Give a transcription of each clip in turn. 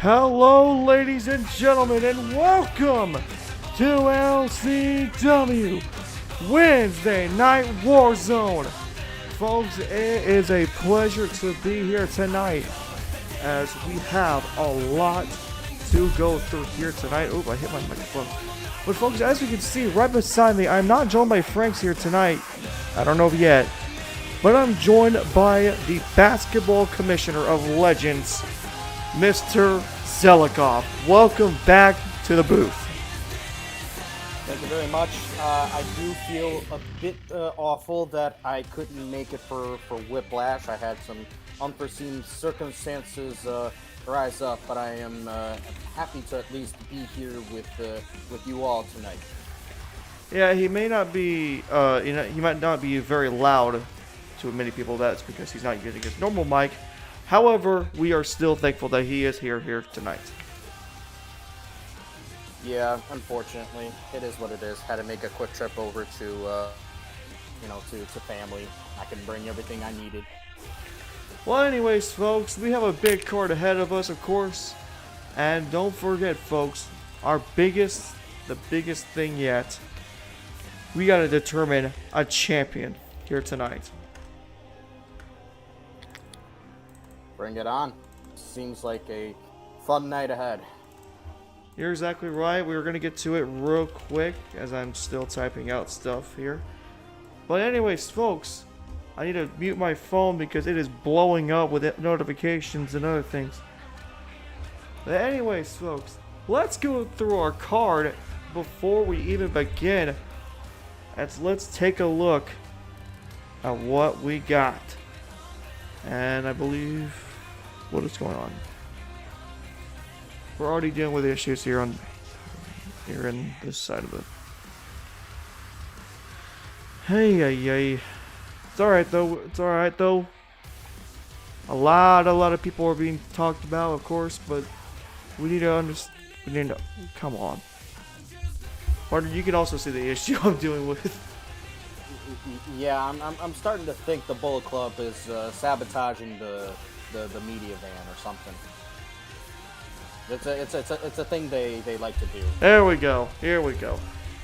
Hello, ladies and gentlemen, and welcome to LCW Wednesday Night Warzone. Folks, it is a pleasure to be here tonight as we have a lot to go through here tonight. Oop, I hit my microphone. But folks, as you can see right beside me, I'm not joined by Franks here tonight. I don't know yet. But I'm joined by the basketball commissioner of legends, Mr. Zelikov. Welcome back to the booth. Thank you very much. I do feel a bit awful that I couldn't make it for Whiplash. I had some unforeseen circumstances rise up, but I am happy to at least be here with you all tonight. Yeah, he may not be, he might not be very loud to many people. That's because he's not using his normal mic. However, we are still thankful that he is here tonight. Yeah, unfortunately, it is what it is. Had to make a quick trip over to, to family. I can bring everything I needed. Well, anyways, folks, we have a big card ahead of us, of course. And don't forget, folks, the biggest thing yet, we got to determine a champion here tonight. Bring it on. Seems like a fun night ahead. You're exactly right. We were going to get to it real quick as I'm still typing out stuff here. But anyways, folks, I need to mute my phone because it is blowing up with notifications and other things. But anyways, folks, let's go through our card before we even begin. Let's take a look at what we got. And I believe, what is going on? We're already dealing with issues here in this side of it. Hey. It's alright though. A lot of people are being talked about, of course, but we need to understand. Come on. Partner, you can also see the issue I'm dealing with. Yeah, I'm starting to think the Bullet Club is sabotaging the media van or something. It's a thing they like to do. There we go. Here we go.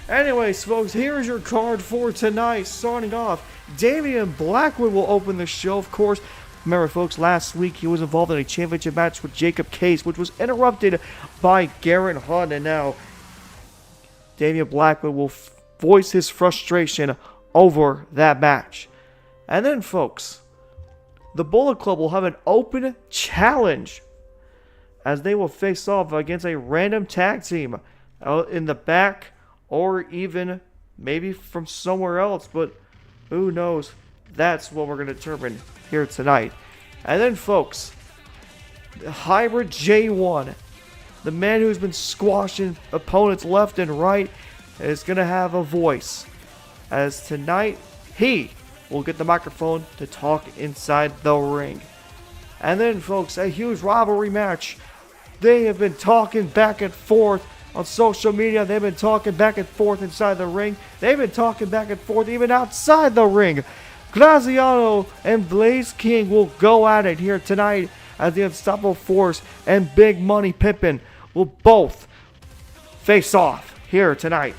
Anyways, folks, here's your card for tonight. Starting off, Damien Blackwood will open the show, of course. Remember, folks, last week he was involved in a championship match with Jacob Case, which was interrupted by Garrett Hunt, and now Damien Blackwood will voice his frustration over that match. And then, folks, the Bullet Club will have an open challenge as they will face off against a random tag team in the back or even maybe from somewhere else, but who knows? That's what we're going to determine here tonight. And then, folks, the Hybrid J1, the man who's been squashing opponents left and right, is going to have a voice. As tonight, he will get the microphone to talk inside the ring. And then, folks, a huge rivalry match. They have been talking back and forth on social media. They've been talking back and forth inside the ring. They've been talking back and forth even outside the ring. Graziano and Blaze King will go at it here tonight as the Unstoppable Force and Big Money Pippin will both face off here tonight.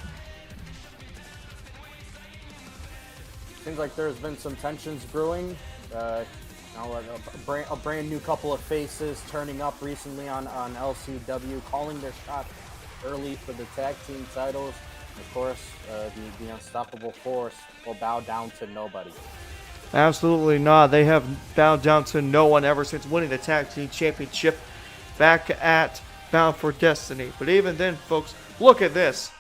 Seems like there's been some tensions brewing. A brand new couple of faces turning up recently on LCW, calling their shot early for the tag team titles. Of course, the Unstoppable Force will bow down to nobody. Absolutely not. They have bowed down to no one ever since winning the Tag Team Championship back at Bound for Destiny. But even then, folks, look at this.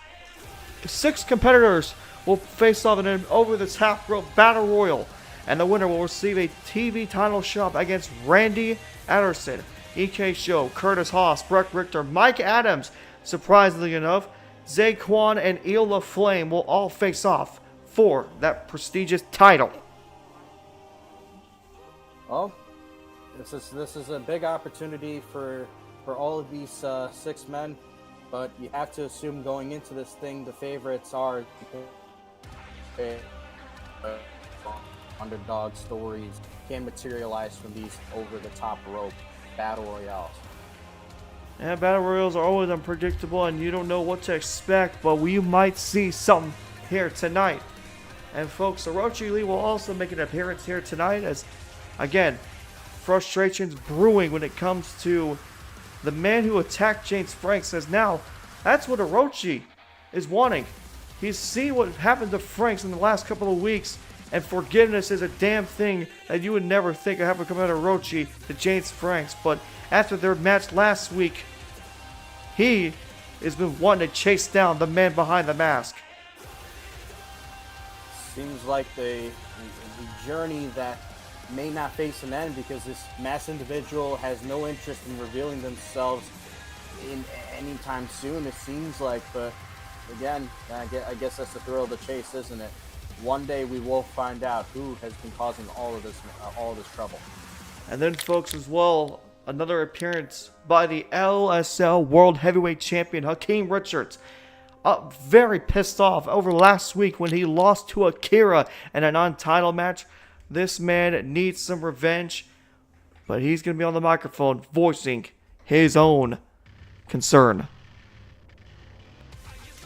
6 competitors will face off in an over-the-top rope battle royal. And the winner will receive a TV title shot against Randy Ederson, EK Show, Curtis Haas, Breck Richter, Mike Adams. Surprisingly enough, Zaquan and Eel Flame will all face off for that prestigious title. Well, this is a big opportunity for all of these 6 men, but you have to assume going into this thing the favorites are underdog stories can materialize from these over-the-top rope battle royales. And battle royals are always unpredictable and you don't know what to expect, but we might see something here tonight. And folks, Orochi Lee will also make an appearance here tonight as, again, frustrations brewing when it comes to the man who attacked James Franks, says now that's what Orochi is wanting. He's seen what happened to Franks in the last couple of weeks, and forgiveness is a damn thing that you would never think of having come out of Orochi to James Franks. But after their match last week, he has been wanting to chase down the man behind the mask. Seems like the journey that may not face an end because this masked individual has no interest in revealing themselves in anytime soon, it seems like. But again, I guess that's the thrill of the chase, isn't it? One day we will find out who has been causing all of this trouble. And then, folks, as well, another appearance by the LSL World Heavyweight Champion Hakeem Richards. Very pissed off over last week when he lost to Akira in a non-title match. This man needs some revenge, but he's going to be on the microphone voicing his own concern.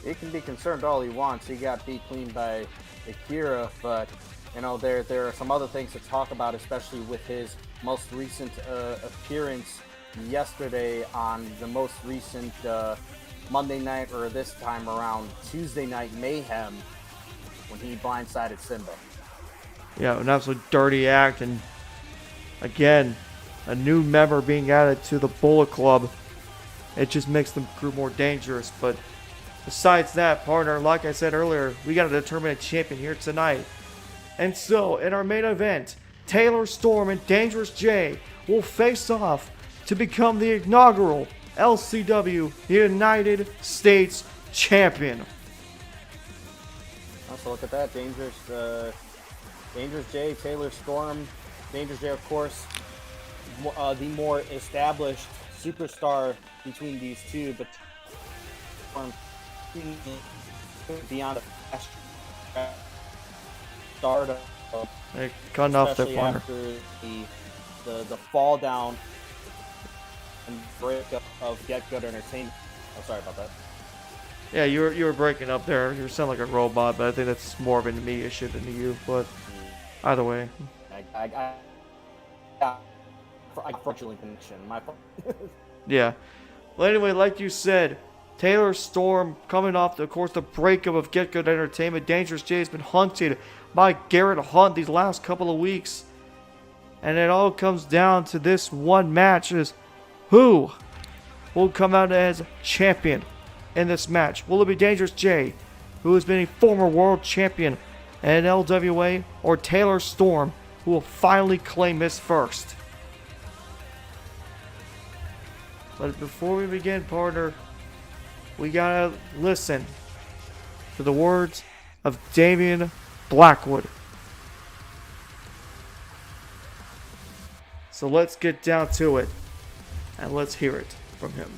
He can be concerned all he wants. He got beat clean by Akira, but you know there are some other things to talk about, especially with his most recent appearance yesterday on the most recent Monday night, or this time around Tuesday Night Mayhem, when he blindsided Simba. Yeah, an absolute dirty act, and again, a new member being added to the Bullet Club. It just makes the crew more dangerous. But besides that, partner, like I said earlier, we got to determine a champion here tonight. And so, in our main event, Taylor Storm and Dangerous J will face off to become the inaugural LCW United States Champion. Also, look at that, Dangerous J, Taylor Storm. Dangerous J, of course, the more established superstar between these two, but beyond a start of Hey, cutting off their partner. After the fall down and breakup of Get Good Entertainment. Oh, sorry about that. Yeah, you were breaking up there. You sound like a robot, but I think that's more of a me issue than you. But either way, I fraudulent connection. My fault. yeah. Well, anyway, like you said, Taylor Storm coming off, of course, the breakup of Get Good Entertainment. Dangerous J has been hunted by Garrett Hunt these last couple of weeks. And it all comes down to this one match: is who will come out as champion in this match? Will it be Dangerous J, who has been a former world champion in LWA, or Taylor Storm, who will finally claim his first? But before we begin, partner, we gotta listen to the words of Damien Blackwood. So let's get down to it, and let's hear it from him.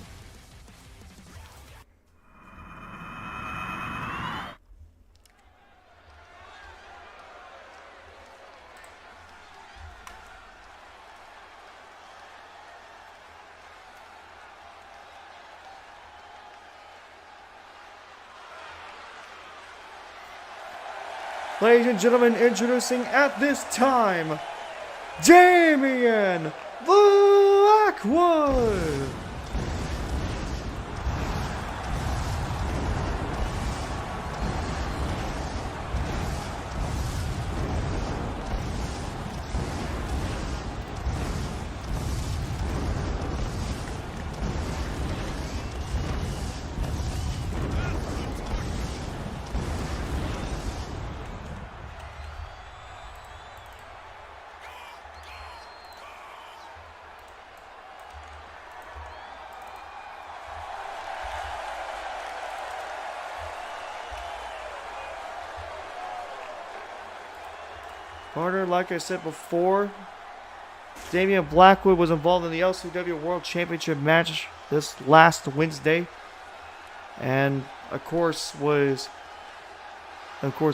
Ladies and gentlemen, introducing at this time, Damien Blackwood! Partner, like I said before, Damien Blackwood was involved in the LCW World Championship match this last Wednesday, and of course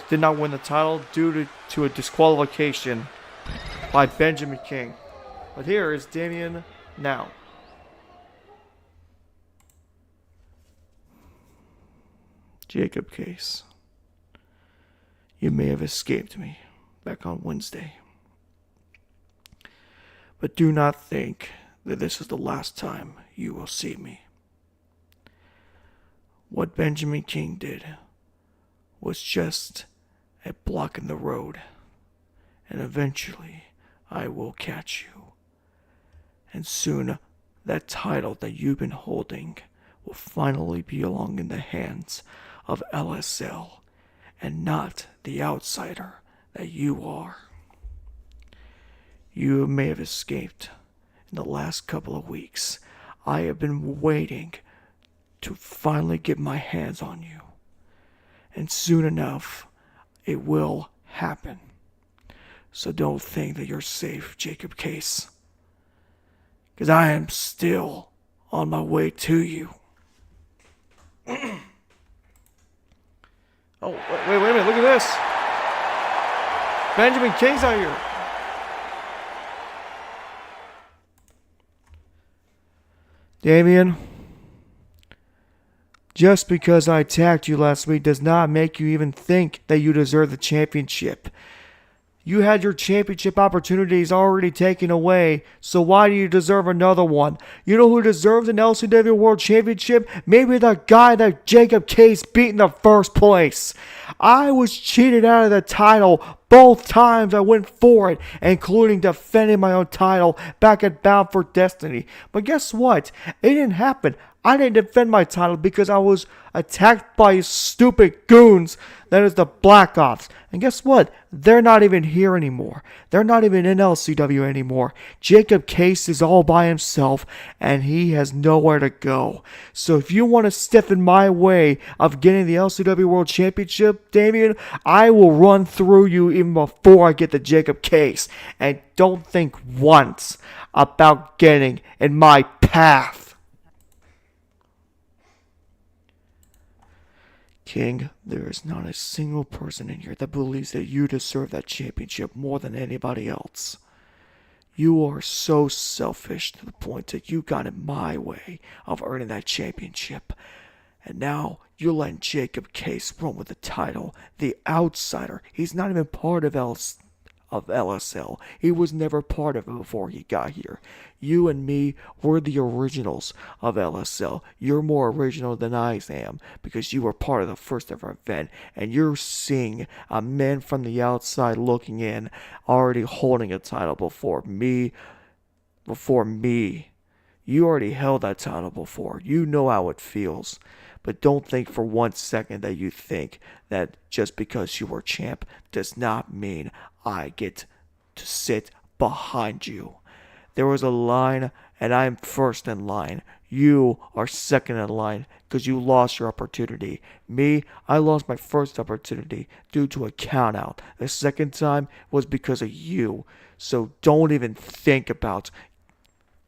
did not win the title due to a disqualification by Benjamin King. But here is Damien now. Jacob Case, you may have escaped me back on Wednesday. But do not think that this is the last time you will see me. What Benjamin King did was just a block in the road, and eventually I will catch you. And soon that title that you've been holding will finally belong in the hands of LSL and not the outsider that you are. You may have escaped in the last couple of weeks. I have been waiting to finally get my hands on you. And soon enough, it will happen. So don't think that you're safe, Jacob Case. Because I am still on my way to you. Oh, wait a minute, look at this. Benjamin King's out here. Damien, just because I attacked you last week does not make you even think that you deserve the championship. You had your championship opportunities already taken away, so why do you deserve another one? You know who deserves an LCW World Championship? Maybe the guy that Jacob Case beat in the first place. I was cheated out of the title both times I went for it, including defending my own title back at Bound for Destiny. But guess what? It didn't happen. I didn't defend my title because I was attacked by stupid goons. That is the Black Ops. And guess what? They're not even here anymore. They're not even in LCW anymore. Jacob Case is all by himself and he has nowhere to go. So if you want to step in my way of getting the LCW World Championship, Damien, I will run through you even before I get to Jacob Case. And don't think once about getting in my path. King, there is not a single person in here that believes that you deserve that championship more than anybody else. You are so selfish to the point that you got in my way of earning that championship. And now you're letting Jacob Case run with the title. The outsider. He's not even part of LSL. He was never part of it before he got here. You and me were the originals of LSL. You're more original than I am because you were part of the first ever event, and you're seeing a man from the outside looking in already holding a title before me. You already held that title before. You know how it feels. But don't think for 1 second that you think that just because you were champ does not mean I get to sit behind you. There was a line, and I'm first in line. You are second in line because you lost your opportunity. Me, I lost my first opportunity due to a count out. The second time was because of you. So don't even think about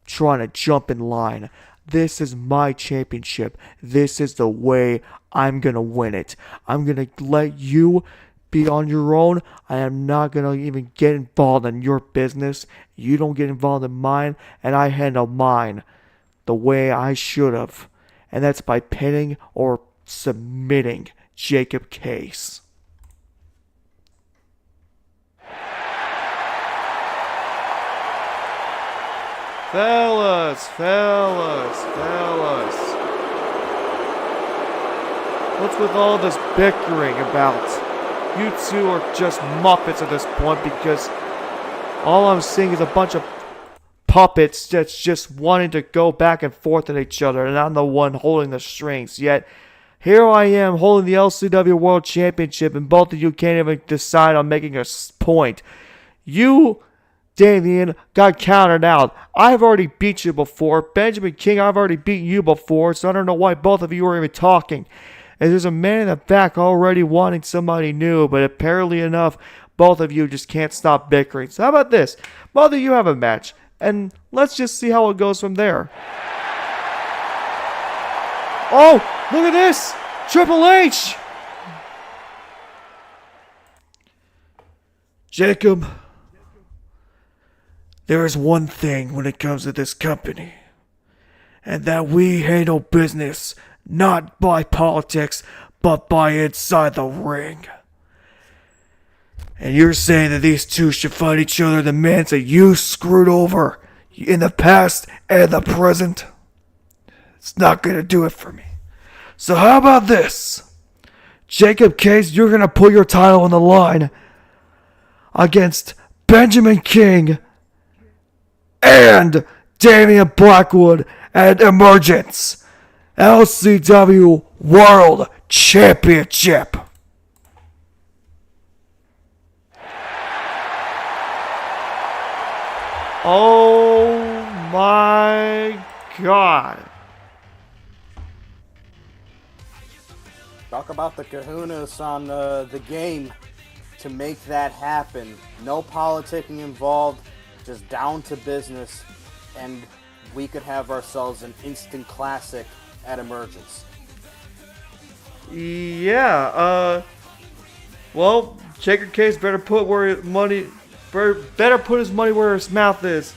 trying to jump in line. This is my championship. This is the way I'm going to win it. I'm going to let you be on your own. I am not going to even get involved in your business. You don't get involved in mine, and I handle mine the way I should have. And that's by pinning or submitting Jacob Case. Fellas. What's with all this bickering about? You two are just Muppets at this point because all I'm seeing is a bunch of puppets that's just wanting to go back and forth at each other, and I'm the one holding the strings. Yet, here I am holding the LCW World Championship, and both of you can't even decide on making a point. You, Damien, got counted out. I've already beat you before. Benjamin King, I've already beaten you before, so I don't know why both of you are even talking. And there's a man in the back already wanting somebody new, but apparently enough, both of you just can't stop bickering. So how about this? Both of you have a match, and let's just see how it goes from there. Oh, look at this! Triple H! Jacob, there is one thing when it comes to this company, and that we handle business not by politics, but by inside the ring. And you're saying that these two should fight each other, the men that you screwed over in the past and the present? It's not going to do it for me. So how about this? Jacob Case, you're going to put your title on the line against Benjamin King and Damien Blackwood at Emergence LCW World Championship. Oh my God. Talk about the kahunas on the game to make that happen. No politicking involved, just down to business, and we could have ourselves an instant classic at Emergence. Yeah, well, Jacob Case better put his money where his mouth is,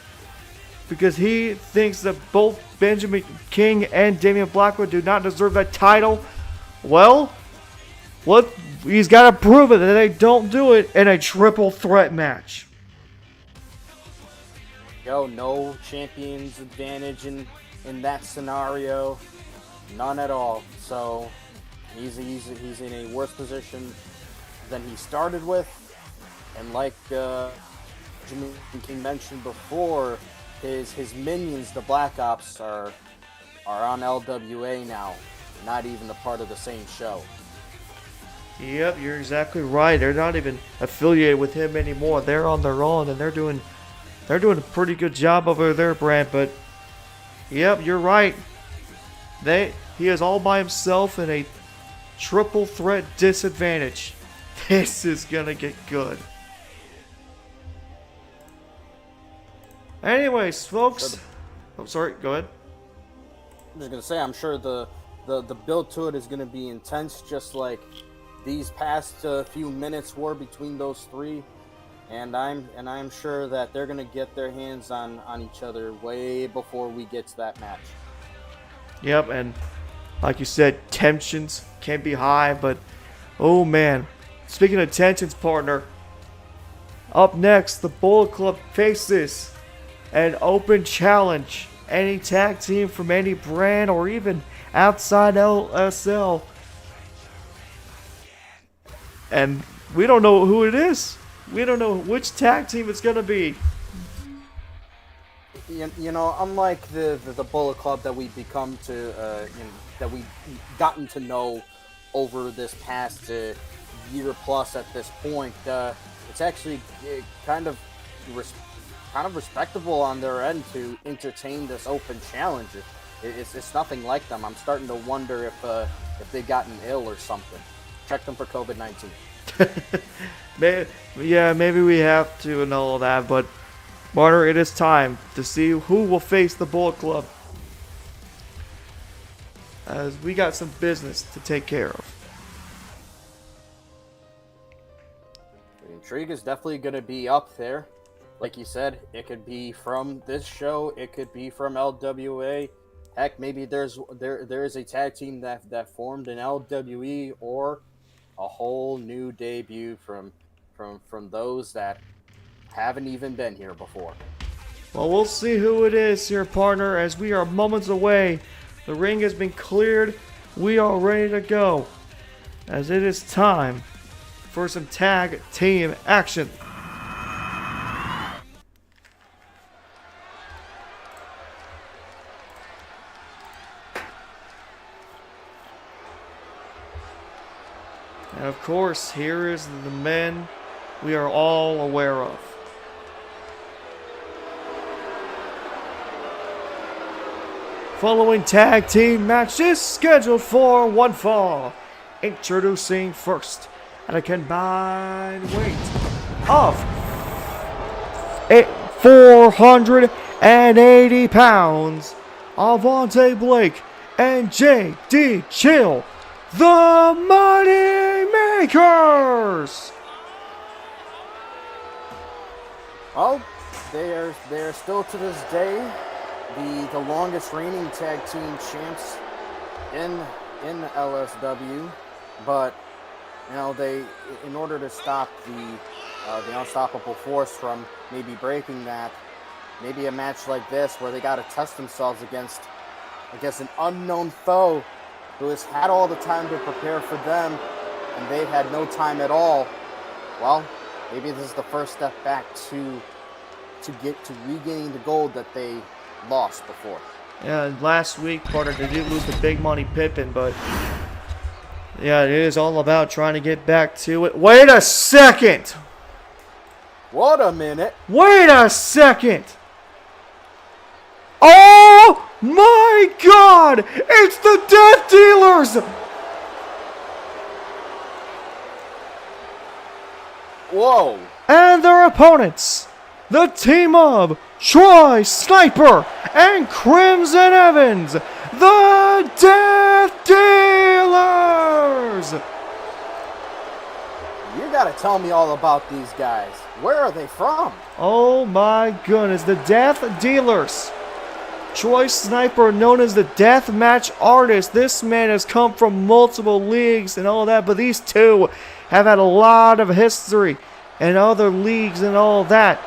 because he thinks that both Benjamin King and Damien Blackwood do not deserve that title. Well, he's got to prove it that they don't do it in a triple threat match. No champion's advantage in that scenario, none at all. So he's in a worse position than he started with, and like Jimmy King mentioned before, his minions, the Black Ops, are on LWA now, not even a part of the same show. Yep, you're exactly right. They're not even affiliated with him anymore. They're on their own, and they're doing a pretty good job over their brand. But yep, you're right. He is all by himself in a triple threat disadvantage. This is gonna get good. Anyways, folks. I'm sorry. Go ahead. I'm just gonna say, I'm sure the build to it is gonna be intense, just like these past few minutes were between those three, and I'm sure that they're gonna get their hands on each other way before we get to that match. Yep, and like you said, tensions can be high, but oh man, speaking of tensions, partner, up next, the Bullet Club faces an open challenge. Any tag team from any brand or even outside LSL. And we don't know who it is. We don't know which tag team it's going to be. You know, unlike the Bullet Club that we've become to, that we've gotten to know over this past year plus at this point, it's actually kind of respectable on their end to entertain this open challenge. It's nothing like them. I'm starting to wonder if they've gotten ill or something. Check them for COVID-19. Maybe we have to annul that, but Martyr, it is time to see who will face the Bullet Club, as we got some business to take care of. The intrigue is definitely going to be up there. Like you said, it could be from this show, it could be from LWA. Heck, maybe there is a tag team that formed in LWE, or a whole new debut from those that haven't even been here before. Well, we'll see who it is here, partner, as we are moments away. The ring has been cleared. We are ready to go, as it is time for some tag team action. And of course, here is the men we are all aware of. Following tag team matches scheduled for one fall. Introducing first, at a combined weight of 480 pounds, Avante Blake and J.D. Chill, the Money Makers. Well, they are still to this day the longest reigning tag team champs in LSW. but you know, in order to stop the unstoppable force from maybe breaking that, maybe a match like this where they got to test themselves against an unknown foe who has had all the time to prepare for them, and they've had no time at all. Well, maybe this is the first step back to regaining the gold that they lost before. Yeah, last week, partner, they did lose the big money Pippin, but yeah, it is all about trying to get back to it. Wait a second! What a minute! Wait a second! Oh my God! It's the Death Dealers! Whoa! And their opponents, the team of Troy Sniper and Crimson Evans, the Death Dealers! You gotta tell me all about these guys. Where are they from? Oh my goodness, the Death Dealers. Troy Sniper, known as the Deathmatch Artist. This man has come from multiple leagues and all that, but these two have had a lot of history in other leagues and all that.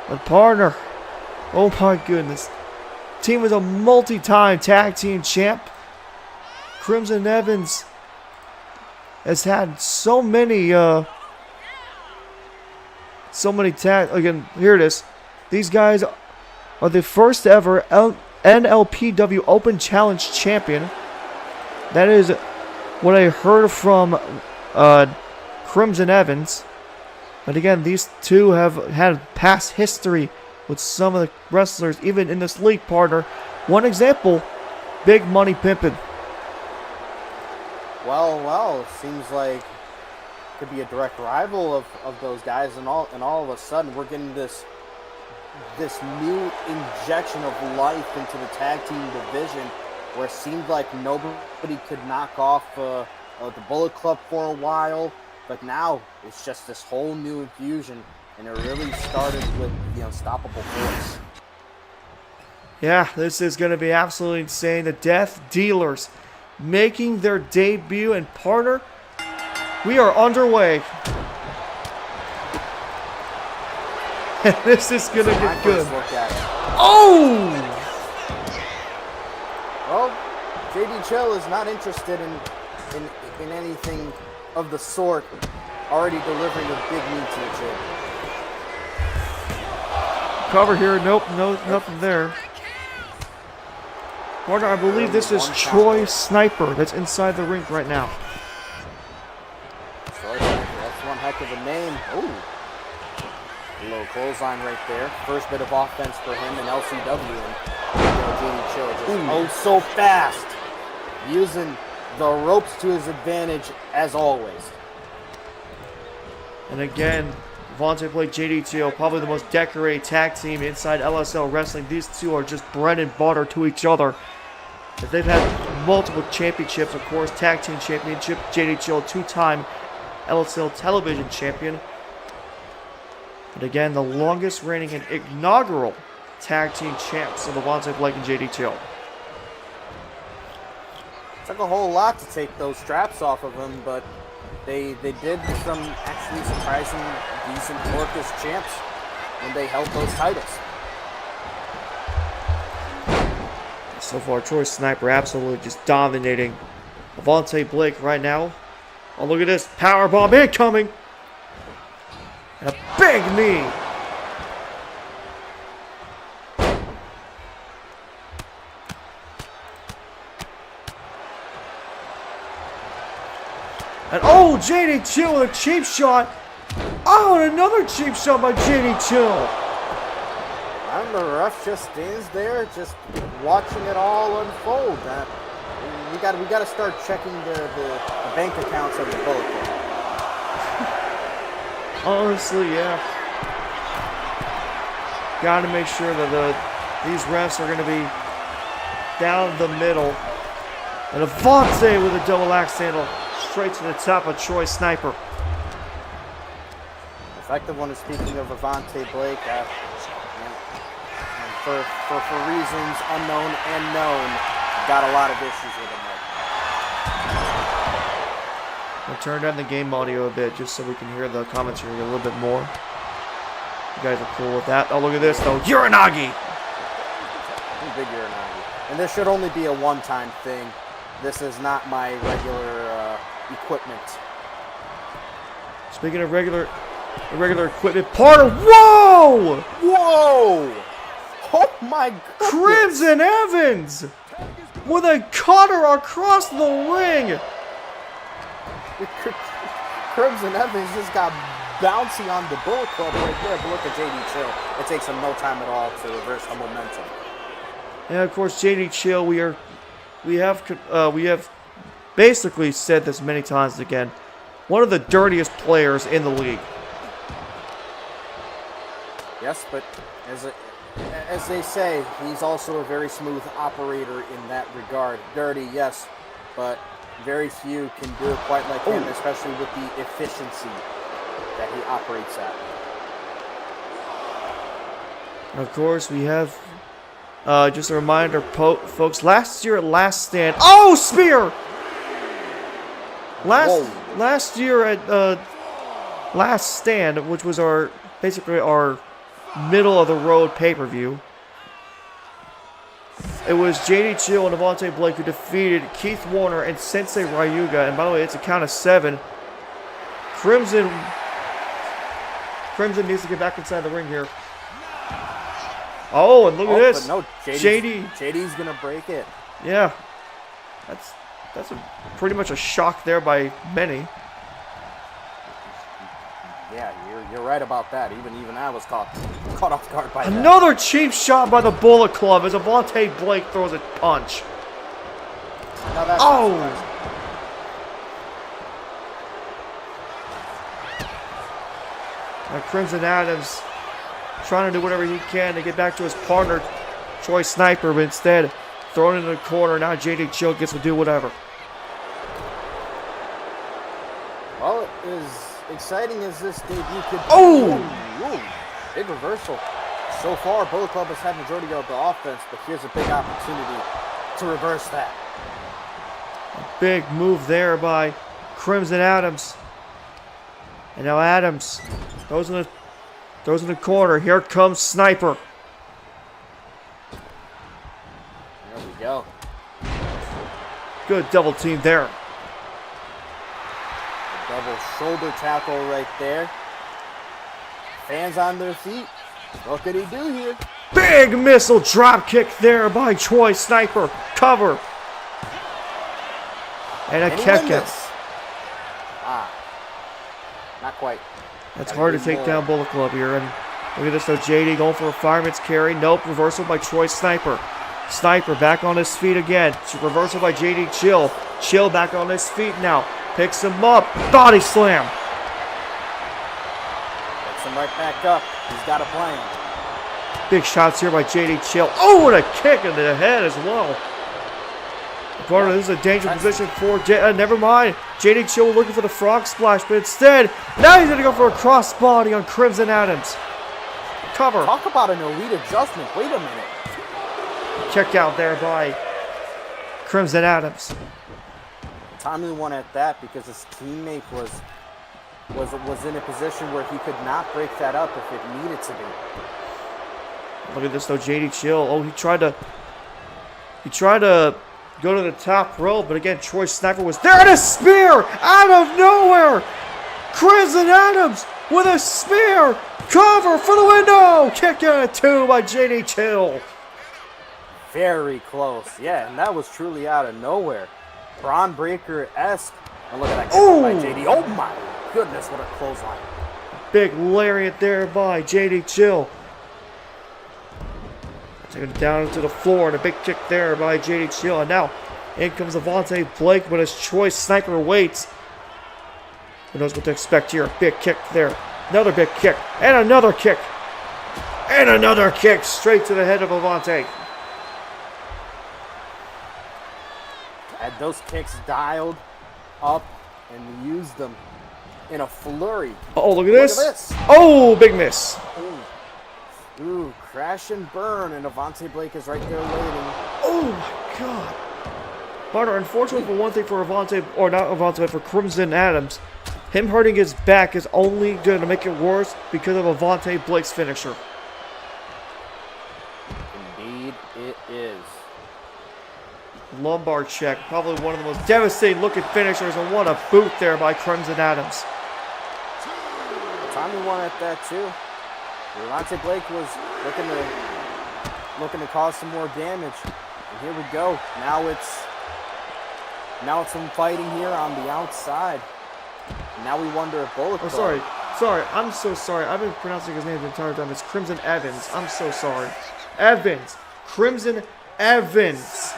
But partner, oh my goodness. Team is a multi-time tag team champ. Crimson Evans has had so many tag. Again, here it is. These guys are the first ever NLPW Open Challenge champion. That is what I heard from Crimson Evans. But again, these two have had past history with some of the wrestlers, even in this league, partner. One example, Big Money Pimpin'. Well, seems like could be a direct rival of those guys, and all of a sudden we're getting this new injection of life into the tag team division, where it seemed like nobody could knock off the Bullet Club for a while, but now it's just this whole new infusion, and it really started with the Unstoppable Force. Yeah, this is going to be absolutely insane. The Death Dealers making their debut, and partner, we are underway. This is going to get good. Oh! Well, JD Chill is not interested in anything of the sort, already delivering a big knee to the chin. Cover here. Nope, no, nothing there. Partner, I believe this is Troy Sniper that's inside the ring right now. Troy Sniper, that's one heck of a name. Ooh. A little clothesline right there. First bit of offense for him in LCW. And JD Chill just so fast. Using the ropes to his advantage as always. And again, Vontae Blake, JD Chill, probably the most decorated tag team inside LSL Wrestling. These two are just bread and butter to each other. They've had multiple championships, of course. Tag Team Championship, JD Chill, two-time LSL Television Champion. But again, the longest reigning and inaugural Tag Team Champs of the Vontae Blake and JD Chill. Took a whole lot to take those straps off of him, but they did some actually surprising decent work as champs when they held those titles. So far, Troy Sniper absolutely just dominating Vontae Blake right now. Oh, look at this. Powerbomb incoming. And a big knee. And oh, JD Chill with a cheap shot. Oh, and another cheap shot by JD Chill. And the ref just stands there, just watching it all unfold. We got to start checking the bank accounts of the Bullet Club. Honestly, yeah. Got to make sure that these refs are going to be down the middle. And Avante with a double axe handle straight to the top of Troy Sniper. Effective one is speaking of Avante Blake. For reasons unknown and known, got a lot of issues with him right now. turn down the game audio a bit just so we can hear the commentary a little bit more. You guys are cool with that. Oh, look at this, though. Uranagi! Big Uranagi. And this should only be a one-time thing. This is not my regular equipment. Speaking of regular equipment, whoa! Whoa! Oh my goodness! Crimson Evans! With a cutter across the ring! Crimson Evans just got bouncy on the Bullet Club right there, but look at JD Chill. It takes him no time at all to reverse the momentum. And of course, JD Chill, we have basically said this many times again. One of the dirtiest players in the league. Yes, but as they say, he's also a very smooth operator in that regard. Dirty, yes, but very few can do it quite like him, especially with the efficiency that he operates at. Of course, we have just a reminder, folks. Last year at Last Stand, oh, spear! Last year at Last Stand, which was basically our middle of the road pay-per-view, it was JD Chill and Devontae Blake who defeated Keith Warner and Sensei Ryuga. And by the way, it's a count of 7. Crimson needs to get back inside the ring here. Oh, and look at this. But no, JD's gonna break it. Yeah, that's pretty much a shock there by many. Yeah, you're right about that. Even I was caught off guard by that. Another cheap shot by the Bullet Club as Devontae Blake throws a punch. Oh! Now Crimson Adams trying to do whatever he can to get back to his partner, Troy Sniper, but instead thrown into the corner. Now JD Chill gets to do whatever. Well, as exciting as this debut could be. Oh! Big reversal. So far, Bullet Club has had majority of the offense, but here's a big opportunity to reverse that. A big move there by Crimson Adams. And now Adams goes in the corner. Here comes Sniper. There we go. Good double team there. Double shoulder tackle right there. Fans on their feet. What could he do here? Big missile drop kick there by Troy Sniper. Cover. And a kick out. Not quite. That's hard to take down Bullet Club here. And look at this though. JD going for a fireman's carry. Nope. Reversal by Troy Sniper. Sniper back on his feet again. Reversal by JD Chill. Chill back on his feet now. Picks him up. Body slam. Picks him right back up. He's got a plan. Big shots here by JD Chill. Oh, and a kick in the head as well. Partner, this is a dangerous position for never mind. JD Chill looking for the frog splash, but instead, now he's going to go for a crossbody on Crimson Adams. Cover. Talk about an elite adjustment. Wait a minute. Kick out there by Crimson Adams. Timely one at that because his teammate was in a position where he could not break that up if it needed to be. Look at this though, JD Chill. Oh, he tried to go to the top rope, but again, Troy Sniper was there, and a spear out of nowhere. Crimson Adams with a spear. Cover for the window. Kick out at 2 by JD Chill. Very close. Yeah, and that was truly out of nowhere. Braun Breaker-esque. And look at that kick by JD. Oh my goodness, what a clothesline. Big lariat there by JD Chill. Taking it down to the floor, and a big kick there by JD Chill. And now in comes Devontae Blake, but his Troy Sniper waits. Who knows what to expect here? Big kick there. Another big kick. And another kick. And another kick straight to the head of Devontae. Had those kicks dialed up and used them in a flurry. Oh, look at this. Oh, big miss. Ooh, crash and burn, and Devontae Blake is right there waiting. Oh my God. But unfortunately for one thing for Avante, or not Avante, but for Crimson Adams, him hurting his back is only going to make it worse because of Avante Blake's finisher. Indeed, it is. Lumbar check, probably one of the most devastating looking finishers, and what a boot there by Crimson Adams. Tommy won at that too. Avante Blake was looking to cause some more damage. And here we go. Now it's some fighting here on the outside. Now we wonder if Bullet Club... Sorry, I'm so sorry. I've been pronouncing his name the entire time. It's Crimson Evans. I'm so sorry. Evans. Crimson Evans.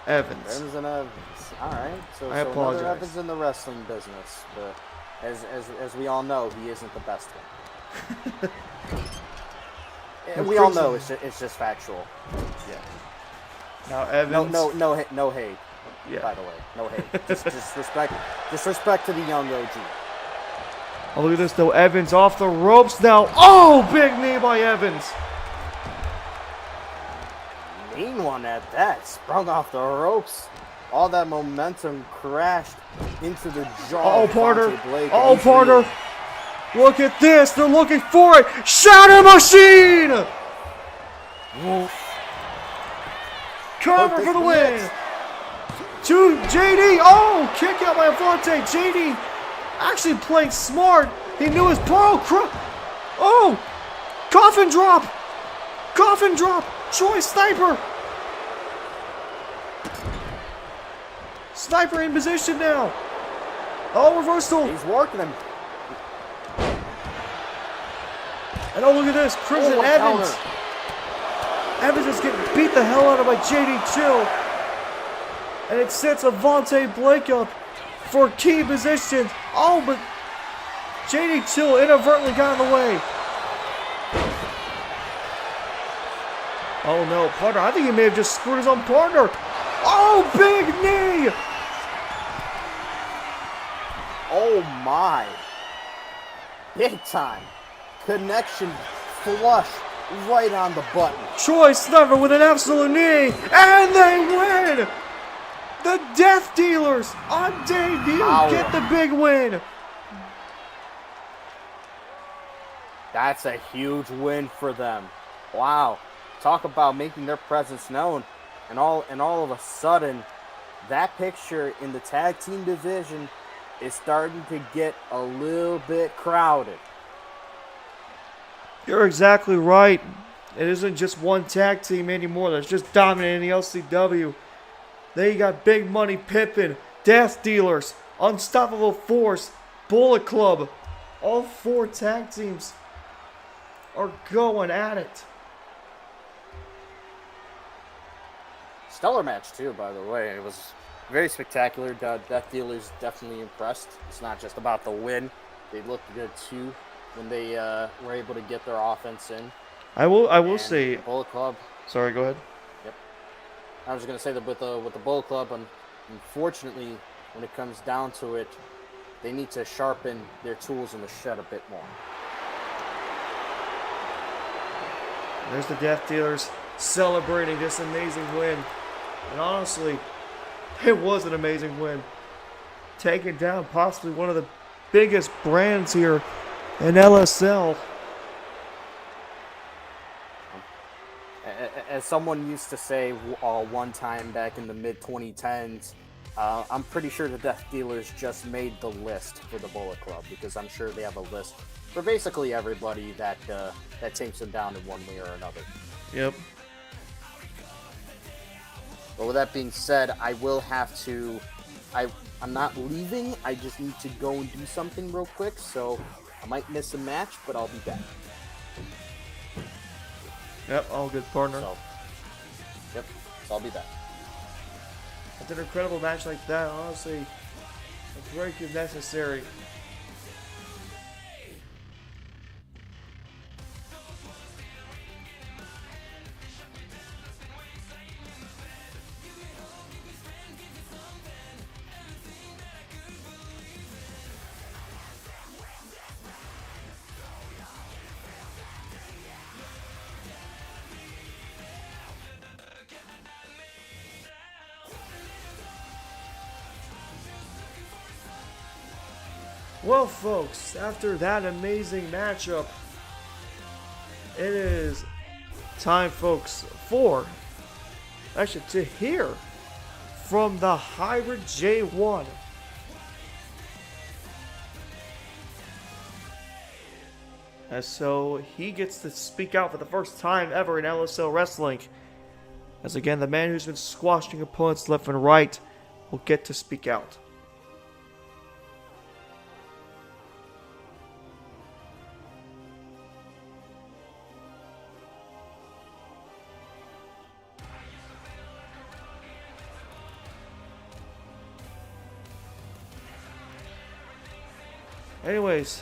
Crimson Evans. All right. So apologize. Another Evans in the wrestling business, but as we all know, he isn't the best one. And we all know it's just factual. Yeah. Now Evans. No hate. Yeah. By the way, no hate. just respect to the young OG. Oh, look at this though. Evans off the ropes now. Oh, big knee by Evans. Mean one at that. Sprung off the ropes. All that momentum crashed into the jaw. Oh, Porter. Oh, Porter. Look at this. They're looking for it. Shatter Machine. Cover for the win. To JD. Oh, kick out by Avante. JD actually playing smart. He knew his pro. Oh, coffin drop. Coffin drop. Troy Sniper. Sniper in position now. Oh, reversal. He's working him. And oh, look at this. Crimson Evans. Counter. Evans is getting beat the hell out of by JD Chill. And it sets Avante Blake up for key positions. Oh, but JD Chill inadvertently got in the way. Oh no, partner. I think he may have just screwed his own partner. Oh, big knee. Oh my. Big time. Connection flush right on the button. Troy Sniper with an absolute knee. And they win. The Death Dealers on debut get the big win. That's a huge win for them. Wow. Talk about making their presence known. And all of a sudden, that picture in the tag team division is starting to get a little bit crowded. You're exactly right. It isn't just one tag team anymore that's just dominating the LCW. They got Big Money Pippin, Death Dealers, Unstoppable Force, Bullet Club. All four tag teams are going at it. Stellar match too, by the way. It was very spectacular. Death Dealers definitely impressed. It's not just about the win. They looked good too when they were able to get their offense in. I will say, Bullet Club. Sorry, go ahead. Yep. I was going to say that with the Bullet Club, unfortunately, when it comes down to it, they need to sharpen their tools in the shed a bit more. There's the Death Dealers celebrating this amazing win. And honestly, it was an amazing win. Taking down possibly one of the biggest brands here in LSL. As someone used to say one time back in the mid-2010s, I'm pretty sure the Death Dealers just made the list for the Bullet Club, because I'm sure they have a list for basically everybody that takes them down in one way or another. Yep. But with that being said, I will have to... I'm not leaving, I just need to go and do something real quick, so I might miss a match, but I'll be back. Yep, all good, partner. So I'll be back. After an incredible match like that, honestly, a break is necessary. Well, folks, after that amazing matchup, it is time, folks, to hear from the Hybrid J1. And so he gets to speak out for the first time ever in LSL Wrestling. As again, the man who's been squashing opponents left and right will get to speak out. Anyways,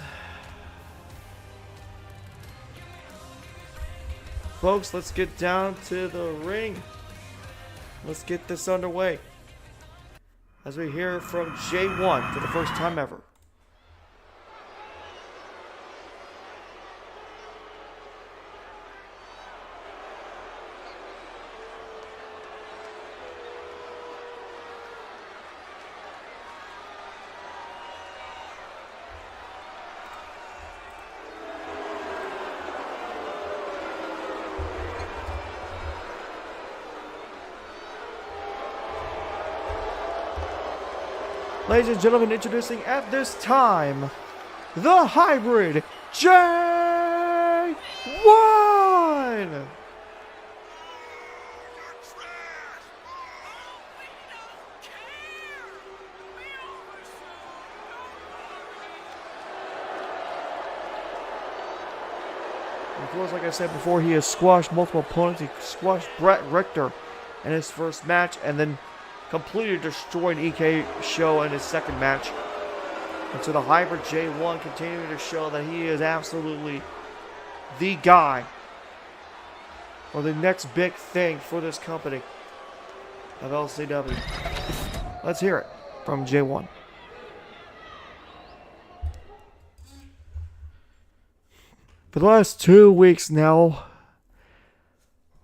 folks, let's get down to the ring. Let's get this underway as we hear from J1 for the first time ever. Ladies and gentlemen, introducing at this time, the Hybrid J1! Of course, like I said before, he has squashed multiple opponents. He squashed Brett Richter in his first match, and then completely destroyed EK Show in his second match. And so the Hybrid J1 continuing to show that he is absolutely the guy, or the next big thing for this company of LCW. Let's hear it from J1. For the last 2 weeks now,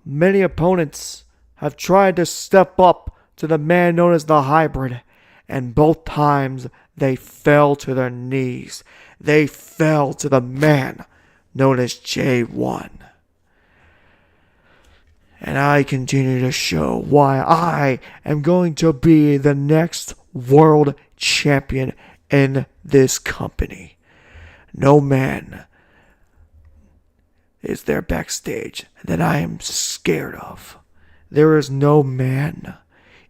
many opponents have tried to step up to the man known as the Hybrid, and both times they fell to their knees. They fell to the man known as J1. And I continue to show why I am going to be the next world champion in this company. No man is there backstage that I am scared of. There is no man,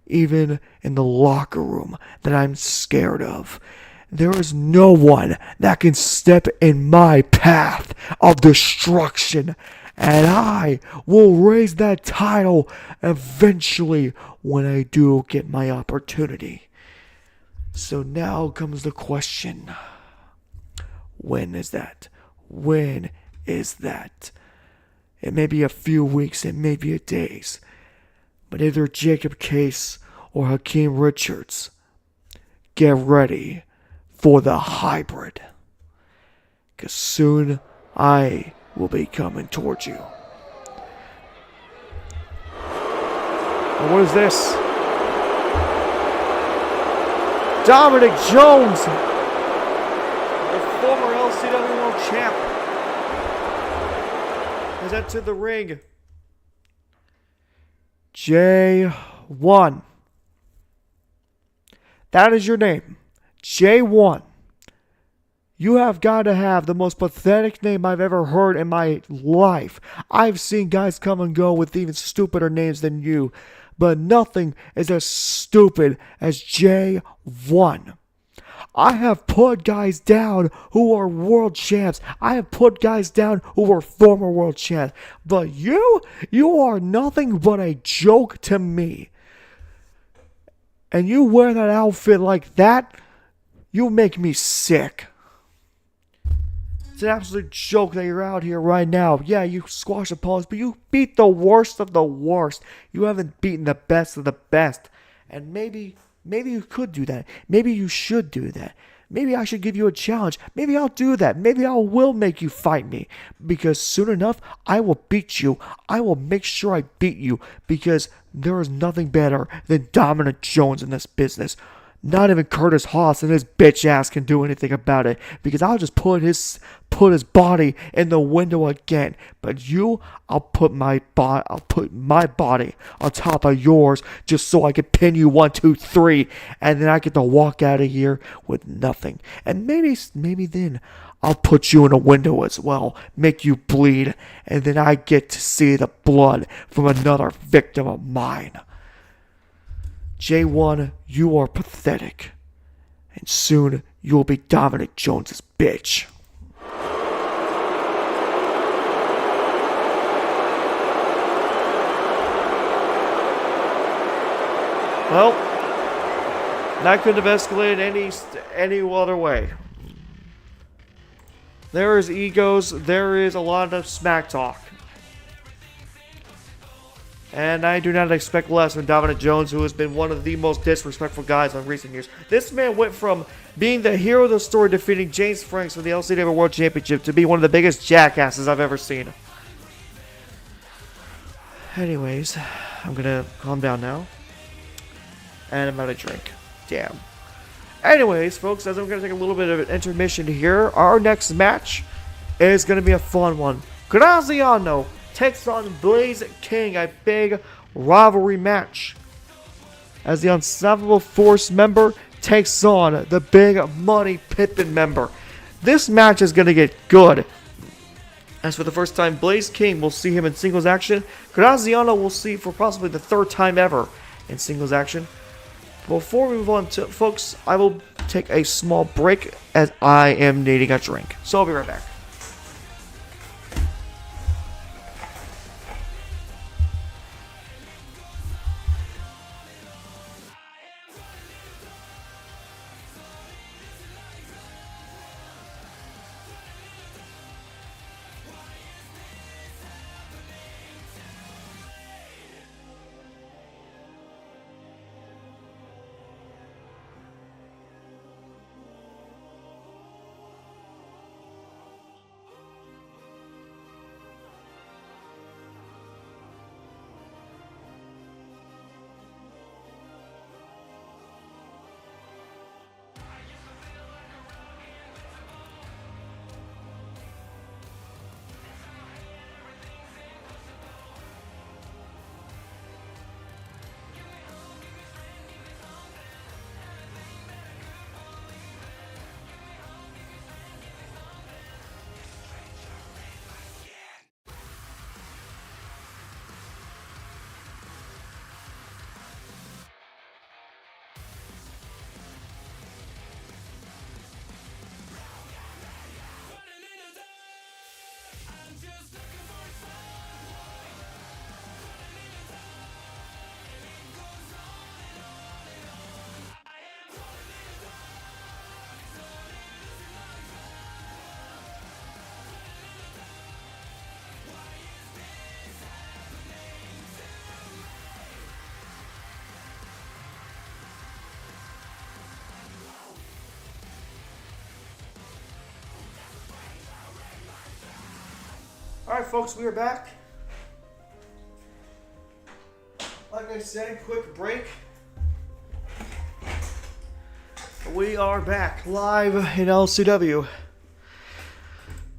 even in the locker room, that I'm scared of. There is no one that can step in my path of destruction, and I will raise that title eventually when I do get my opportunity. So now comes the question. When is that? When is that? It may be a few weeks, it may be days, but either Jacob Case or Hakeem Richards, get ready for the Hybrid, because soon I will be coming towards you. And what is this? Dominic Jones, the former LCW World Champ, has entered the ring. J1. That is your name. J1. You have got to have the most pathetic name I've ever heard in my life. I've seen guys come and go with even stupider names than you, but nothing is as stupid as J1. I have put guys down who are world champs. I have put guys down who are former world champs. But you are nothing but a joke to me. And you wear that outfit like that, you make me sick. It's an absolute joke that you're out here right now. Yeah, you squash opponents, but you beat the worst of the worst. You haven't beaten the best of the best. And maybe you could do that. Maybe you should do that. Maybe I should give you a challenge. Maybe I'll do that. Maybe I will make you fight me. Because soon enough, I will beat you. I will make sure I beat you. Because there is nothing better than Dominic Jones in this business. Not even Curtis Haas and his bitch ass can do anything about it, because I'll just put his body in the window again. But you, I'll put my body on top of yours just so I can pin you 1, 2, 3, and then I get to walk out of here with nothing. And maybe then I'll put you in a window as well, make you bleed, and then I get to see the blood from another victim of mine. J1, you are pathetic. And soon you will be Dominic Jones's bitch. Well, that couldn't have escalated any other way. There is egos, there is a lot of smack talk. And I do not expect less from Dominic Jones, who has been one of the most disrespectful guys in recent years. This man went from being the hero of the story, defeating James Franks for the LCW World Championship, to be one of the biggest jackasses I've ever seen. Anyways, I'm gonna calm down now. And I'm gonna drink. Damn. Anyways, folks, as I'm gonna take a little bit of an intermission here, our next match is gonna be a fun one. Graziano takes on Blaze King, a big rivalry match, as the Unstoppable Force member takes on the Big Money Pippin member. This match is going to get good, as for the first time Blaze King will see him in singles action. Graziano will see for possibly the third time ever in singles action. Before we move on to, folks, I will take a small break as I am needing a drink. So I'll be right back. Alright, folks, we are back. Like I said, quick break. We are back live in LCW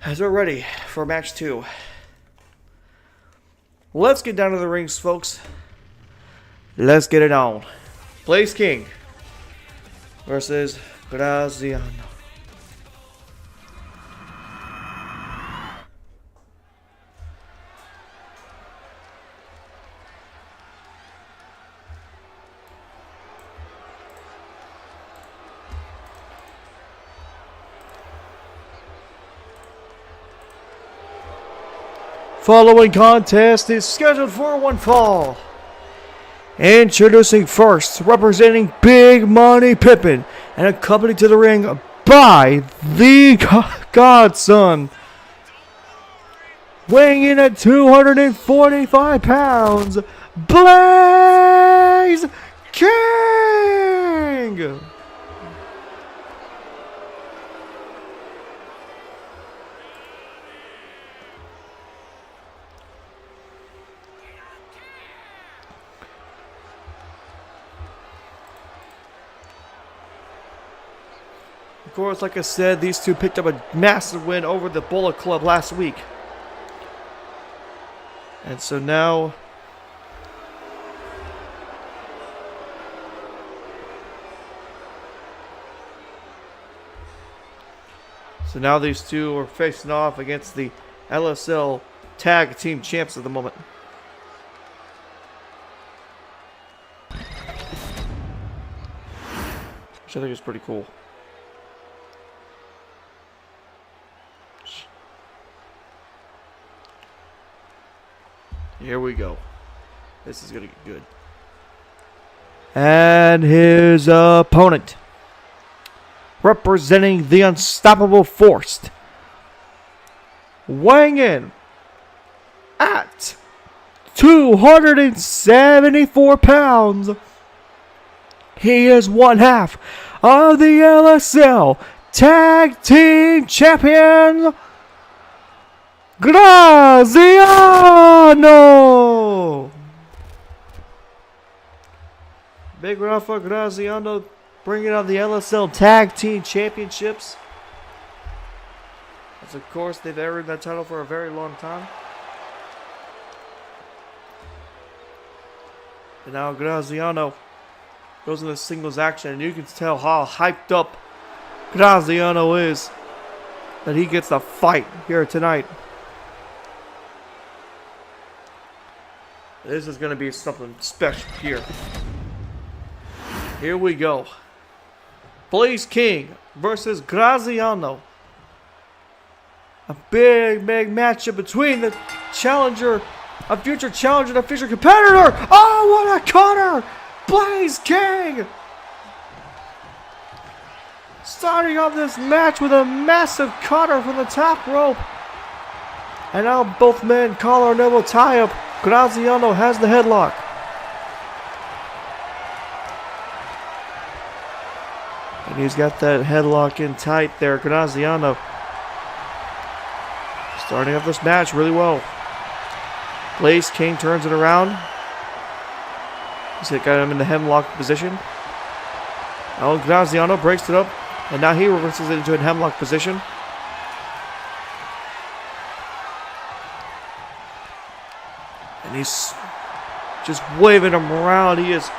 as we're ready for match 2. Let's get down to the rings, folks. Let's get it on. Blaze King versus Graziano. Following contest is scheduled for one fall. Introducing first, representing Big Money Pippin, and accompanied to the ring by the Godson. Weighing in at 245 pounds, Blaze King! course, like I said, these two picked up a massive win over the Bullet Club last week. And so now... So now these two are facing off against the LSL Tag Team Champs at the moment. Which I think is pretty cool. Here we go. This is going to get good. And his opponent, representing the Unstoppable Force, weighing in at 274 pounds. He is one half of the LSL Tag Team Champions, Graziano! Big round for Graziano, bringing out the LSL Tag Team Championships. As of course, they've earned that title for a very long time. And now Graziano goes into singles action, and you can tell how hyped up Graziano is that he gets the fight here tonight. This is going to be something special here. Here we go. Blaze King versus Graziano. A big matchup between the challenger, a future challenger, and a future competitor. Oh, what a cutter! Blaze King! Starting off this match with a massive cutter from the top rope. And now both men collar and elbow tie up. Graziano has the headlock. And he's got that headlock in tight there. Graziano starting off this match really well. Blaze King turns it around. He's got him in the hemlock position. Oh, Graziano breaks it up. And now he reverses it into a hemlock position. And he's just waving him around. He is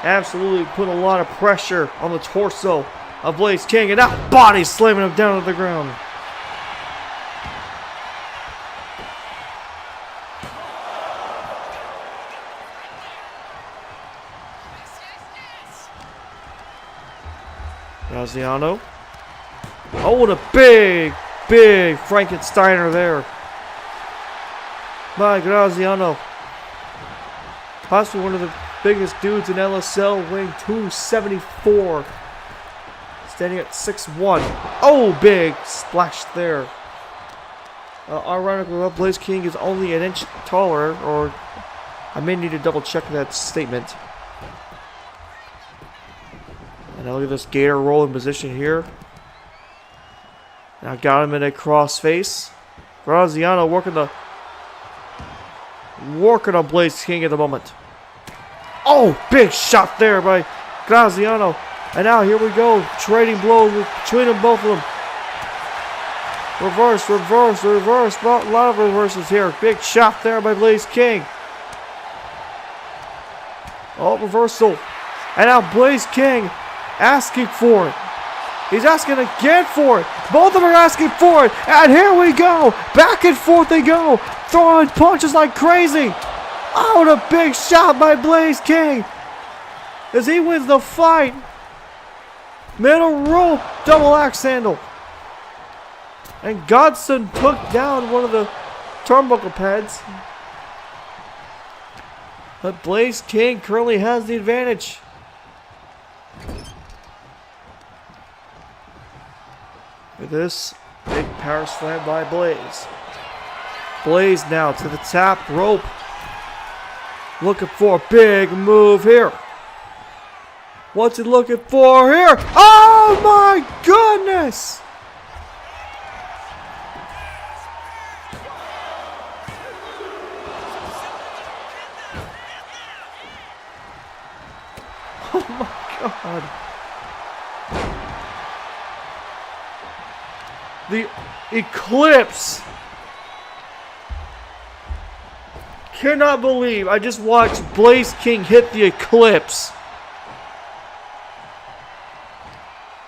absolutely putting a lot of pressure on the torso of Blaze King. And now body slamming him down to the ground. Graziano. Oh, what a big Frankensteiner there by Graziano. Possibly one of the biggest dudes in LSL, weighing 274. Standing at 6'1". Oh, big splash there. Ironically, Blaze King is only an inch taller, or I may need to double check that statement. And now look at this gator roll in position here. Now got him in a cross face. Graziano working on Blaze King at the moment. Oh, big shot there by Graziano. And now here we go, trading blows between them, both of them. Reverse. A lot of reverses here. Big shot there by Blaze King. Oh, reversal. And now Blaze King asking for it. He's asking again for it. Both of them are asking for it. And here we go. Back and forth they go. Throwing punches like crazy. Oh, what a big shot by Blaze King. As he wins the fight. Middle rope. Double axe handle. And Godson took down one of the turnbuckle pads. But Blaze King currently has the advantage. With this big power slam by Blaze. Blaze now to the top rope. Looking for a big move here. What's he looking for here? Oh my goodness! Oh my god. The Eclipse. Cannot believe I just watched Blaze King hit the Eclipse.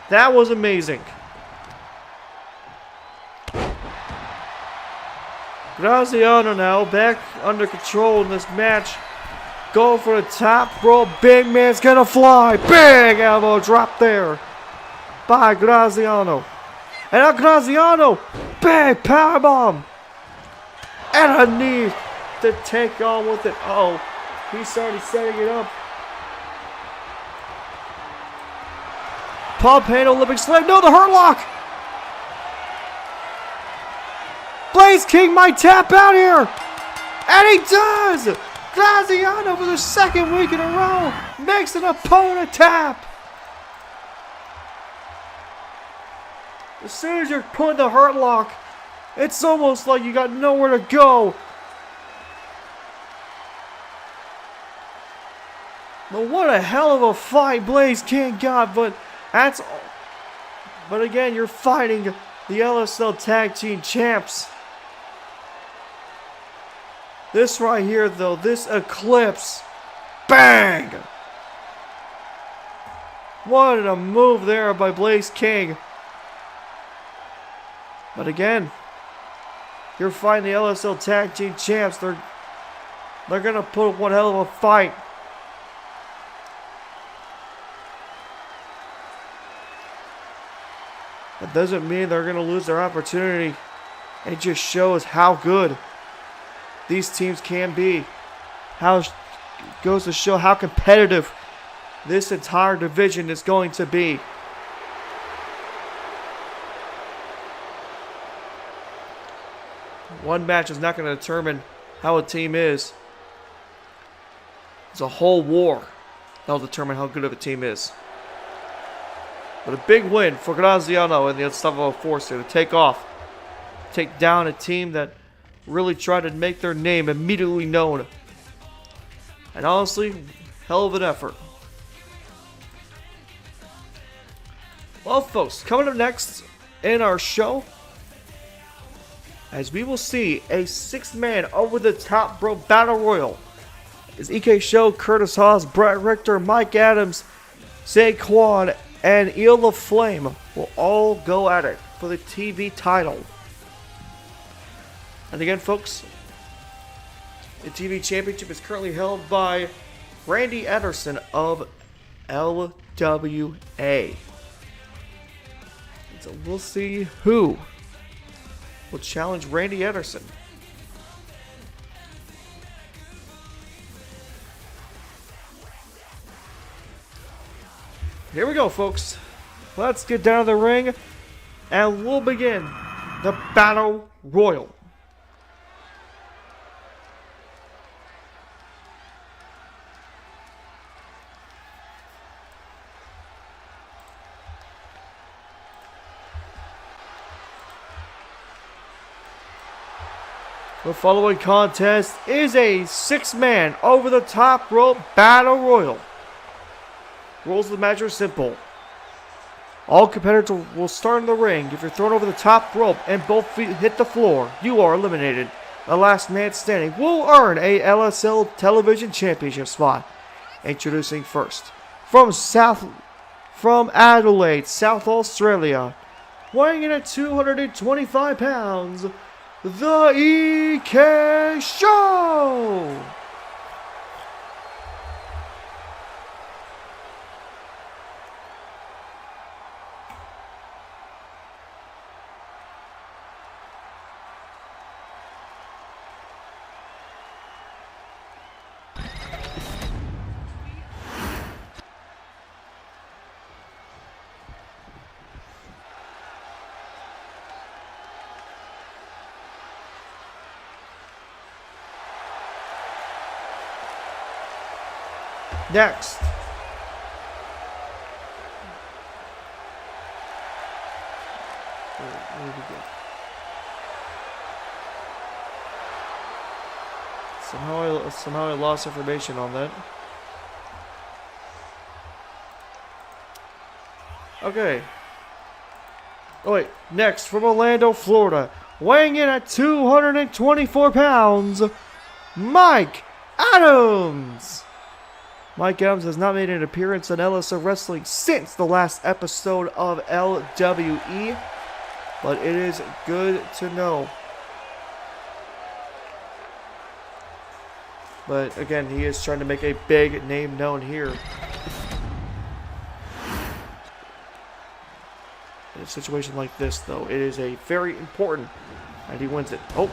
That was amazing. Graziano now back under control in this match. Go for the top rope. Big man's gonna fly. Big elbow drop there by Graziano. And now Graziano. Big powerbomb. And a knee to take on with it. Oh, he's already setting it up. Pump handle, Olympic slam. No, the hurt lock. Blaze King might tap out here. And he does. Graziano for the second week in a row makes an opponent tap. As soon as you're putting the hurt lock, it's almost like you got nowhere to go. But what a hell of a fight Blaze King got, but again, you're fighting the LSL Tag Team Champs. This right here, though, this Eclipse, bang! What a move there by Blaze King. But again, you're fighting the LSL Tag Team Champs. They're gonna put up one hell of a fight. That doesn't mean they're going to lose their opportunity. It just shows how good these teams can be. How it goes to show how competitive this entire division is going to be. One match is not going to determine how a team is. It's a whole war that'll determine how good of a team is. But a big win for Graziano and the Unstoppable Force here to take down a team that really tried to make their name immediately known. And honestly, hell of an effort. Well, folks, coming up next in our show, as we will see a 6-man over-the-top rope battle royal. Is EK Show, Curtis Haas, Brett Richter, Mike Adams, Saquon, and Eel of Flame will all go at it for the TV title. And again, folks, the TV championship is currently held by Randy Ederson of LWA. So we'll see who will challenge Randy Ederson. Here we go, folks. Let's get down to the ring, and we'll begin the Battle Royal. The following contest is a 6-man over-the-top rope Battle Royal. Rules of the match are simple. All competitors will start in the ring. If you're thrown over the top rope and both feet hit the floor, you are eliminated. The last man standing will earn a LSL Television Championship spot. Introducing first, from Adelaide, South Australia, weighing in at 225 pounds, the EK Show! Next, where did we go? Somehow I lost information on that. Okay. Oh wait, next from Orlando, Florida, weighing in at 224 pounds, Mike Adams. Mike Adams has not made an appearance on LSL Wrestling since the last episode of LWE, but it is good to know. But again, he is trying to make a big name known here. In a situation like this, though, it is a very important, and he wins it. Oh.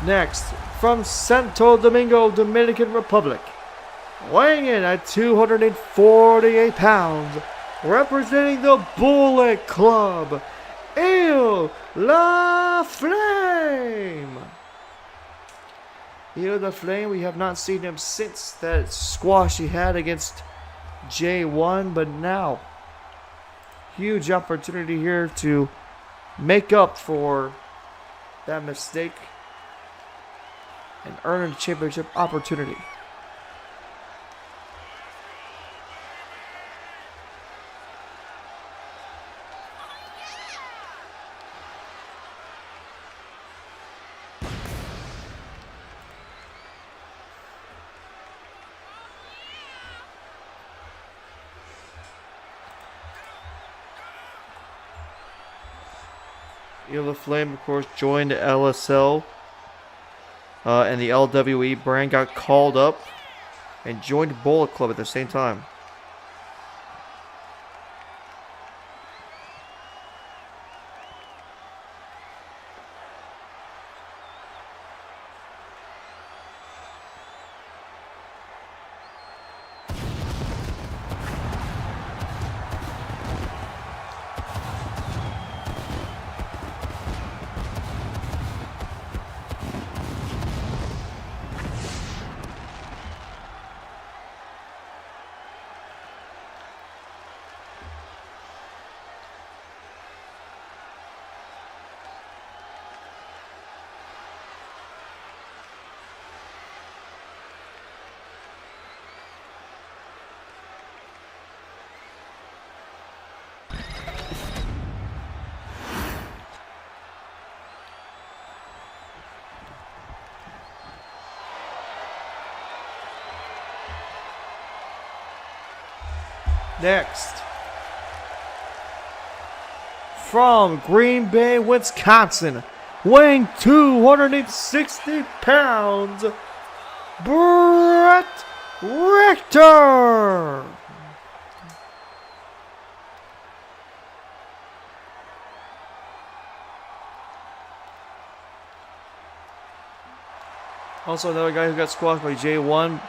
Next, from Santo Domingo, Dominican Republic, weighing in at 248 pounds, representing the Bullet Club, Il La Flame. Il La Flame, we have not seen him since that squash he had against J1, but now, huge opportunity here to make up for that mistake and earn a championship opportunity. Il La Flame, of course, joined LSL. And the LWE brand got called up and joined Bullet Club at the same time. Next, from Green Bay, Wisconsin, weighing 260 pounds, Brett Richter. Also another guy who got squashed by J1.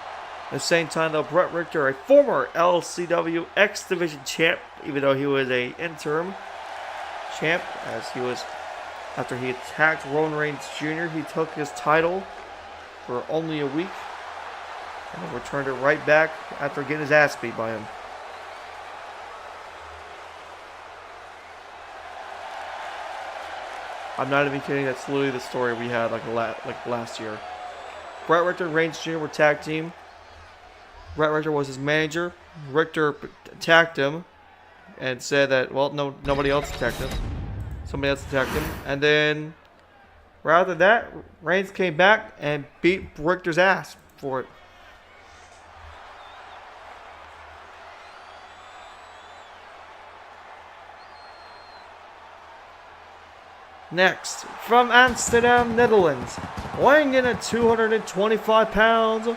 At the same time, though, Brett Richter, a former LCW X Division champ, even though he was an interim champ, as he was, after he attacked Roman Reigns Jr., he took his title for only a week, and then returned it right back after getting his ass beat by him. I'm not even kidding, that's literally the story we had like last year. Brett Richter and Reigns Jr. were tag team. Brett Richter was his manager. Richter attacked him and said that, well, no, nobody else attacked him. Somebody else attacked him. And then, right after that, Reigns came back and beat Richter's ass for it. Next, from Amsterdam, Netherlands, weighing in at 225 pounds,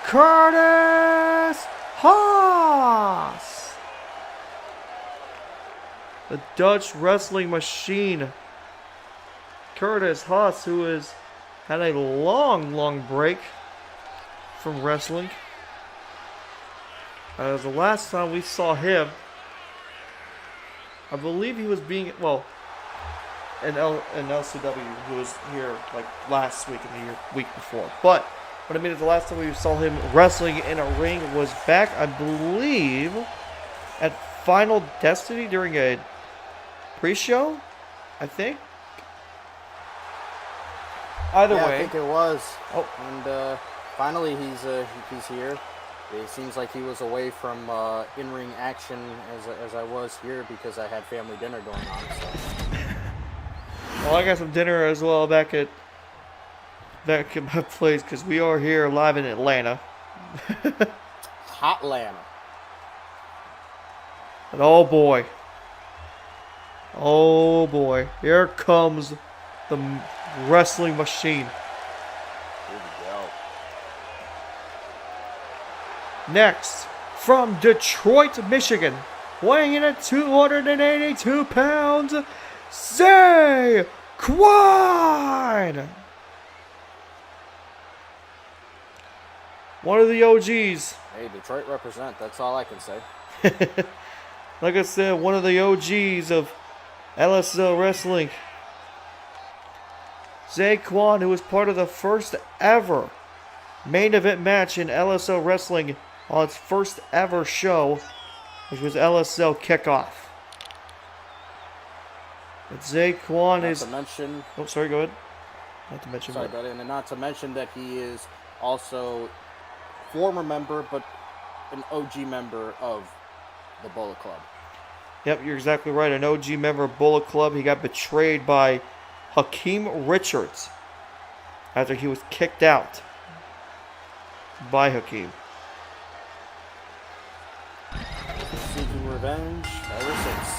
Curtis Haas. The Dutch wrestling machine. Curtis Haas, who has had a long break from wrestling. The last time we saw him, I believe he was being, well, in LCW, who was here like last week and the week before. But But I mean, the last time we saw him wrestling in a ring was back, I believe, at Final Destiny during a pre-show, I think. Either way. I think it was. Oh. And finally, he's here. It seems like he was away from in-ring action as I was here because I had family dinner going on. So. Well, I got some dinner as well back at my place because we are here live in Atlanta. Hotlanta. And oh boy, here comes the wrestling machine. Here we go. Next, from Detroit, Michigan, weighing in at 282 pounds, Zay Quan! One of the OGs. Hey, Detroit represent. That's all I can say. Like I said, one of the OGs of LSL Wrestling. Zay Quan, who was part of the first ever main event match in LSL Wrestling on its first ever show, which was LSL Kickoff. But Zay Quan is... Not to mention... Oh, sorry, go ahead. Not to mention... Sorry, buddy. And not to mention that he is also former member, but an OG member of the Bullet Club. Yep, you're exactly right. An OG member of Bullet Club. He got betrayed by Hakeem Richards after he was kicked out by Hakeem. Seeking revenge ever since.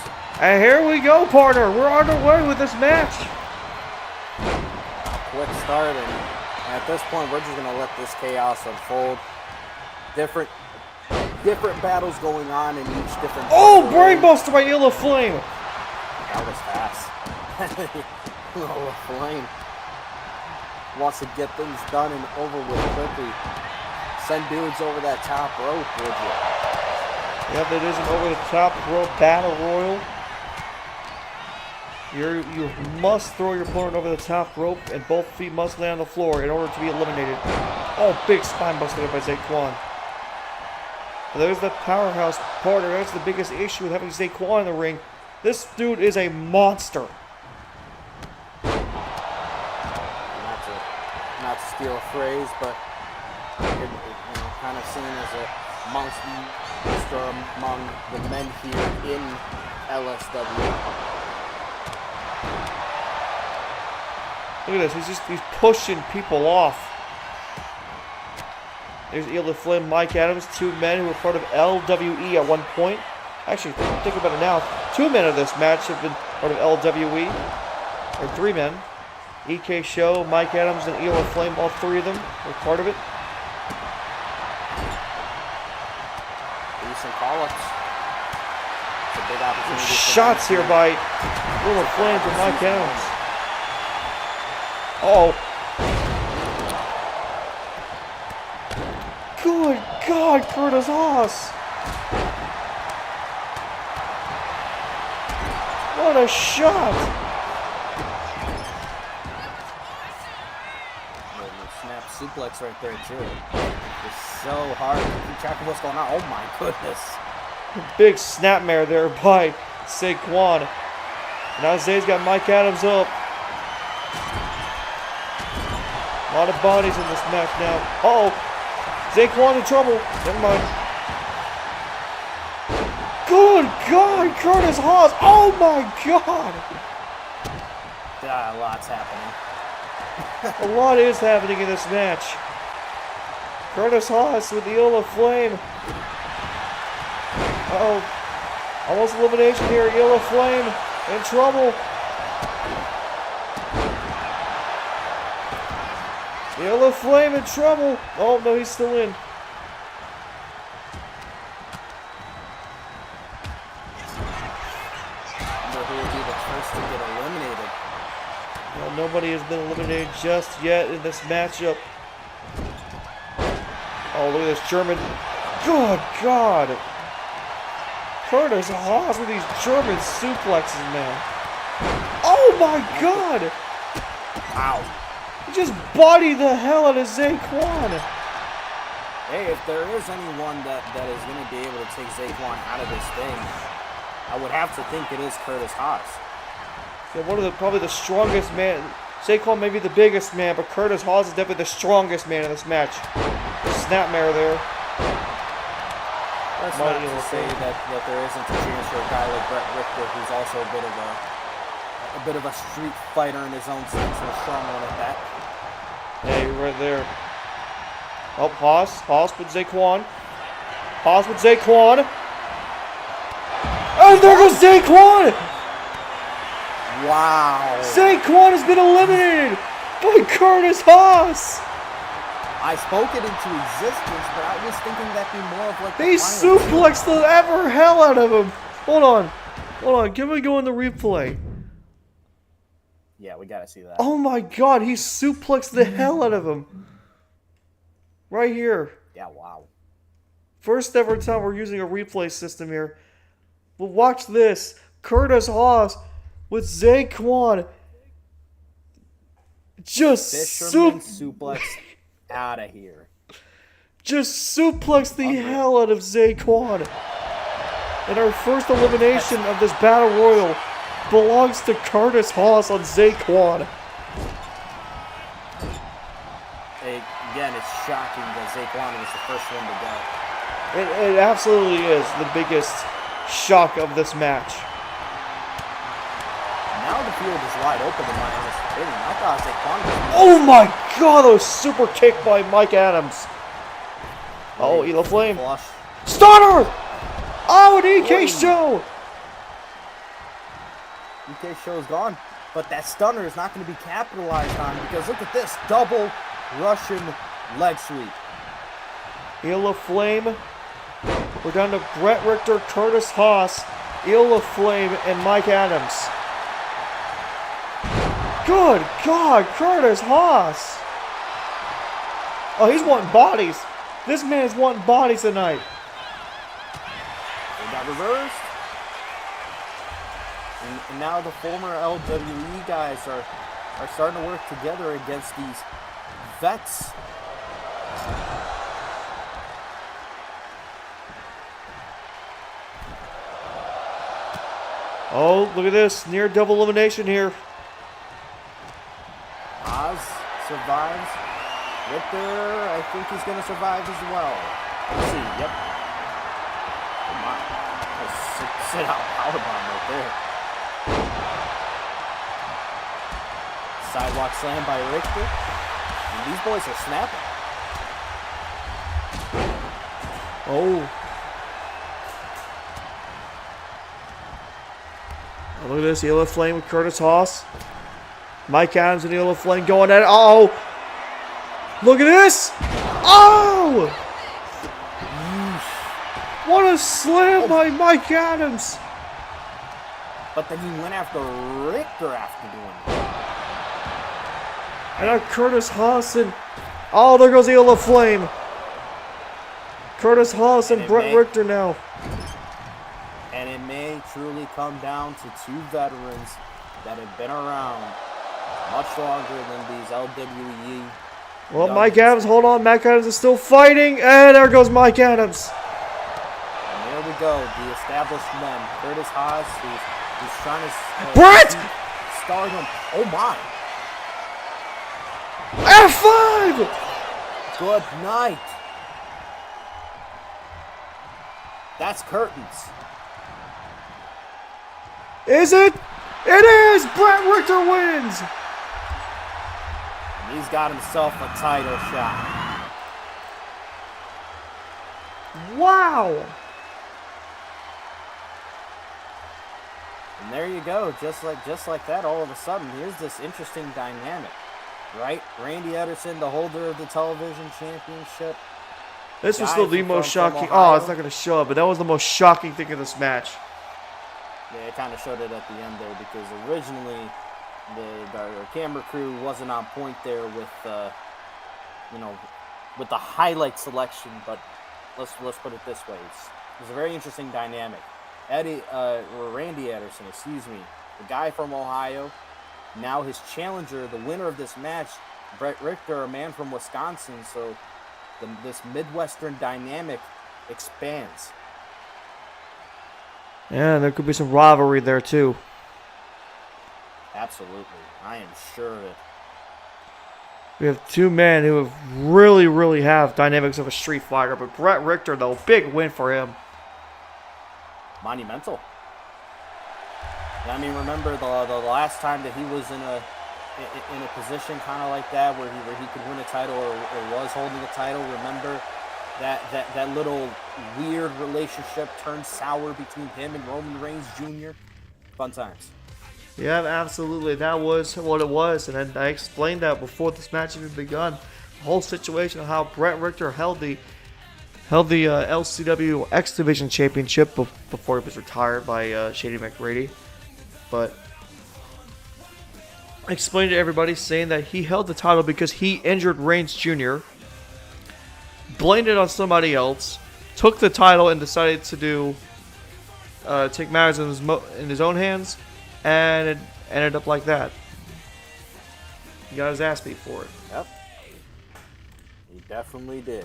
And here we go, partner. We're on our way with this match. Quick start, and at this point, we're just gonna let this chaos unfold. Different battles going on in each different. Oh, brainbuster by Illa Flame. That was fast. Illa Flame wants to get things done and over with quickly. Send dudes over that top rope, would you? Yep, it is an over-the-top rope battle royal. You must throw your opponent over the top rope, and both feet must land on the floor in order to be eliminated. Oh, big spine buster there by Zay Quan. There's the powerhouse partner. That's the biggest issue with having Zay Quan in the ring. This dude is a monster. Not to steal a phrase, but kind of seen as a monster among the men here in LSW. Look at this. He's pushing people off. There's Illa Flynn, Mike Adams, two men who were part of LWE at one point. Actually, think about it now. Two men of this match have been part of LWE. Or three men. EK Show, Mike Adams, and Illa Flame, all three of them were part of it. Decent call-ups. It's a big opportunity. Shots here by Illa Flame and Mike Adams. Oh. Good God, Curtis Haas. What a shot. Snap suplex right there, too. It's so hard to keep track of what's going on. Oh, my goodness. Big snapmare there by Zay Quan. Now Zay's got Mike Adams up. A lot of bodies in this match now. Uh-oh. Zay Quan in trouble. Never mind. Good God, Curtis Haas. Oh my God. A lot's happening. A lot is happening in this match. Curtis Haas with the Illa Flame. Uh-oh. Almost elimination here. Illa Flame in trouble. Illa Flame in trouble. Oh, no, he's still in. Who will be the first to get eliminated? Well, nobody has been eliminated just yet in this matchup. Oh, look at this German. Good God. Curtis Haas with these German suplexes now. Oh, my God. Wow. He just bodied the hell out of Zaquan. Hey, if there is anyone that is going to be able to take Zaquan out of this thing, I would have to think it is Curtis Haas. Yeah, probably the strongest man. Zaquan may be the biggest man, but Curtis Haas is definitely the strongest man in this match. Snapmare there. That's not to say that there isn't a chance for a guy like Brett Richter, who's also a bit of a street fighter in his own sense, and a strong one at that. Yeah, you're right there. Oh, Haas with Zaquan. Haas with Zaquan. And there goes Zaquan! Wow. Zaquan has been eliminated by Curtis Haas. I spoke it into existence, but I was thinking that'd be more of like they suplexed the ever hell out of him. Hold on. Can we go in the replay? Yeah, we gotta see that. Oh my God, he suplexed the hell out of him. Right here. Yeah, wow. First ever time we're using a replay system here. But watch this. Curtis Haas with Zaquan. Just Fisherman suplex out of here. Just suplex the hell out of Zaquan. And our first elimination of this Battle Royal belongs to Curtis Haas on Zaquan. Again, it's shocking that Zaquan was the first one to go. It absolutely is the biggest shock of this match. Now the field is wide open in my honest opinion. I thought Zaquan was... Oh my God, that was super kick by Mike Adams. Oh, Elo Flame. Stunner! Oh, an EK show! EK show is gone. But that stunner is not going to be capitalized on because look at this. Double Russian leg sweep. Elo Flame. We're down to Brett Richter, Curtis Haas, Elo Flame, and Mike Adams. Good God, Curtis Haas. Oh, he's wanting bodies. This man's wanting bodies tonight. They got reversed. And now the former LWE guys are starting to work together against these vets. Oh, look at this. Near double elimination here. Oz survives. Richter, I think he's going to survive as well. Let's see. Yep. Oh my. Sit out powerbomb right there. Sidewalk slam by Richter. And these boys are snapping. Oh. Oh, look at this. Elo Flame with Curtis Haas. Mike Adams and Elo Flame going at it. Oh! Look at this! Oh! What a slam by Mike Adams! But then he went after Richter after doing it. And now Curtis Haas and... Oh, there goes Elo Flame. Curtis Haas and Brett Richter now. And it may truly come down to two veterans that have been around much longer than these LWE. Well, Mike Adams, hold on. Mike Adams is still fighting. And there goes Mike Adams. And there we go. The established men. Curtis Haas, who's trying to... Brett! Start him. Oh, my. F5! Good night. That's curtains. Is it? It is! Brett Richter wins! And he's got himself a title shot. Wow! And there you go. Just like that, all of a sudden, here's this interesting dynamic. Right? Randy Ederson, the holder of the television championship. This was still the most shocking... Oh, it's not going to show up, but that was the most shocking thing of this match. Yeah, it kind of showed it at the end there because originally the camera crew wasn't on point there with, with the highlight selection. But let's put it this way: it's a very interesting dynamic. Randy Ederson, the guy from Ohio, now his challenger, the winner of this match, Brett Richter, a man from Wisconsin, so this Midwestern dynamic expands. Yeah, there could be some rivalry there too. Absolutely. I am sure of it. We have two men who have really have dynamics of a street fighter, but Brett Richter, though, big win for him. Monumental. I mean, remember the last time that he was in a position kind of like that where he could win a title or was holding a title. Remember that little weird relationship turned sour between him and Roman Reigns Jr. Fun times. Yeah, absolutely. That was what it was, and I explained that before this match even begun. The whole situation of how Brett Richter held the LCW X Division Championship before he was retired by Shady McGrady. But I explained to everybody saying that he held the title because he injured Reigns Jr., blamed it on somebody else, took the title and decided to take matters in his own hands, and it ended up like that. He got his ass beat for it. Yep. He definitely did.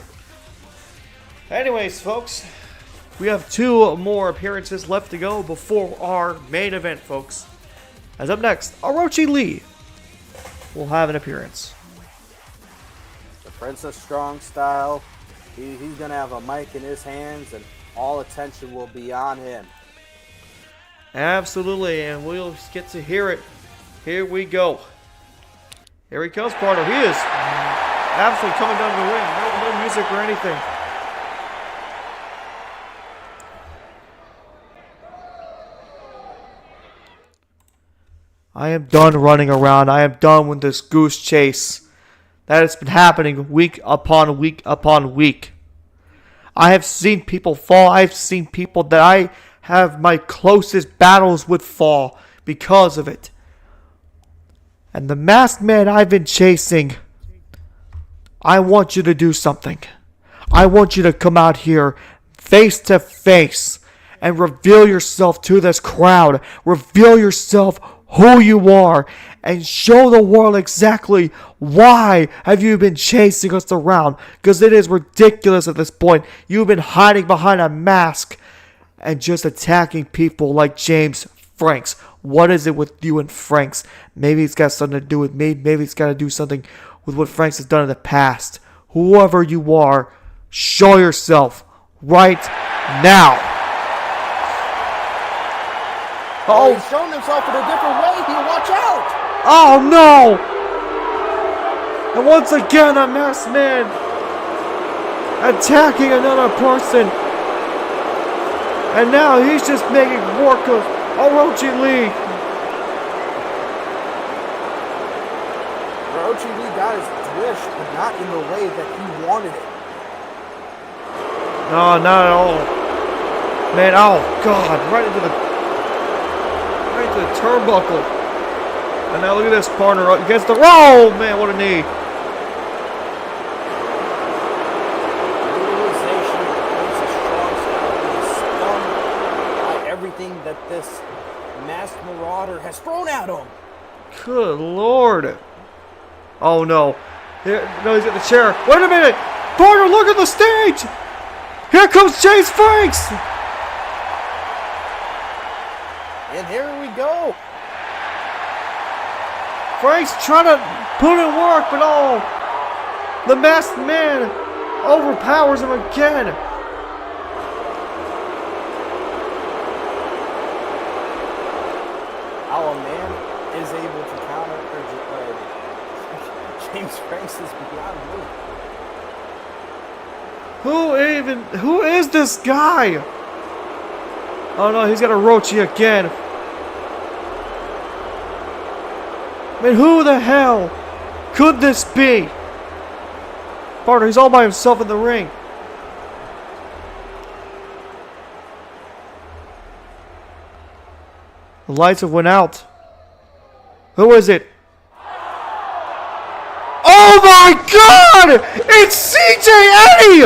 Anyways, folks, we have 2 more appearances left to go before our main event, folks. As up next, Orochi Lee will have an appearance. The Prince of Strong style. He's going to have a mic in his hands, and all attention will be on him. Absolutely, and we'll get to hear it. Here we go. Here he comes, partner. He is absolutely coming down the ring. No music or anything. I am done running around. I am done with this goose chase that has been happening week upon week upon week. I have seen people fall. I've seen people that I have my closest battles with fall because of it. And the masked man I've been chasing, I want you to do something. I want you to come out here face to face and reveal yourself to this crowd. Reveal yourself who you are and show the world exactly why have you been chasing us around, because it is ridiculous at this point. You've been hiding behind a mask and just attacking people like James Franks. What is it with you and Franks? Maybe it's got something to do with me. Maybe it's got to do something with what Franks has done in the past. Whoever you are, show yourself right now. Oh, he's showing himself in a different way here. Watch out! Oh no! And once again, a masked man attacking another person. And now he's just making work of Orochi Lee. Orochi Lee got his wish, but not in the way that he wanted it. No, not at all. Man, oh God, right into the turnbuckle. And now look at this partner against the... Oh, man, what a knee. Utilization is a strong style. He is stunned by everything that this masked marauder has thrown at him. Good Lord. Oh, no. Here, no, he's got the chair. Wait a minute. Partner, look at the stage. Here comes James Franks. And here we go. Frank's trying to put in work, but oh, the masked man overpowers him again. How a man is able to counter James Franks is beyond me. Who is this guy? Oh no, he's got Orochi again. I mean, who the hell could this be? Partner, he's all by himself in the ring. The lights have went out. Who is it? Oh my God! It's CJ Eddie!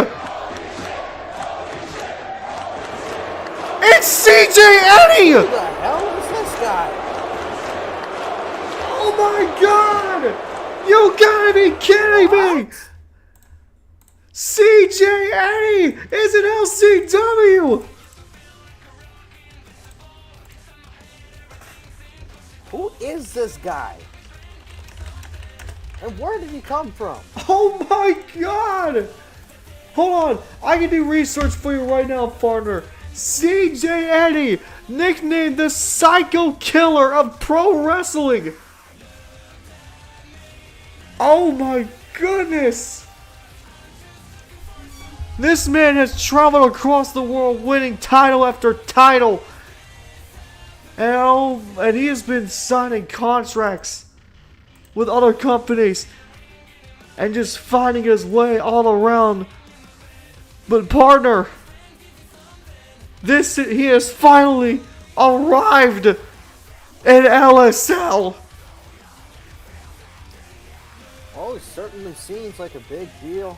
It's CJ Eddie! Who the hell is this guy? Oh my God! You gotta be kidding me! CJ Eddie is an LCW! Who is this guy? And where did he come from? Oh my god! Hold on, I can do research for you right now, partner. CJ Eddie, nicknamed the Psycho Killer of Pro Wrestling. Oh my goodness! This man has traveled across the world winning title after title. And he has been signing contracts with other companies and just finding his way all around. But partner, he has finally arrived in LSL. Oh, it certainly seems like a big deal.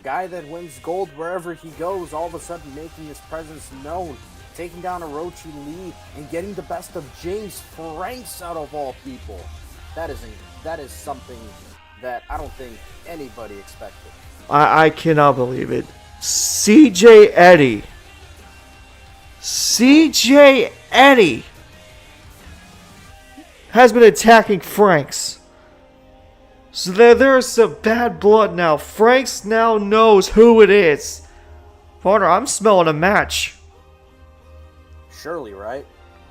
Guy that wins gold wherever he goes, all of a sudden making his presence known, taking down Orochi Lee and getting the best of James Franks out of all people. That is something that I don't think anybody expected. I cannot believe it. CJ Eddie has been attacking Franks. So there's some bad blood now. Franks now knows who it is. Partner, I'm smelling a match. Surely, right?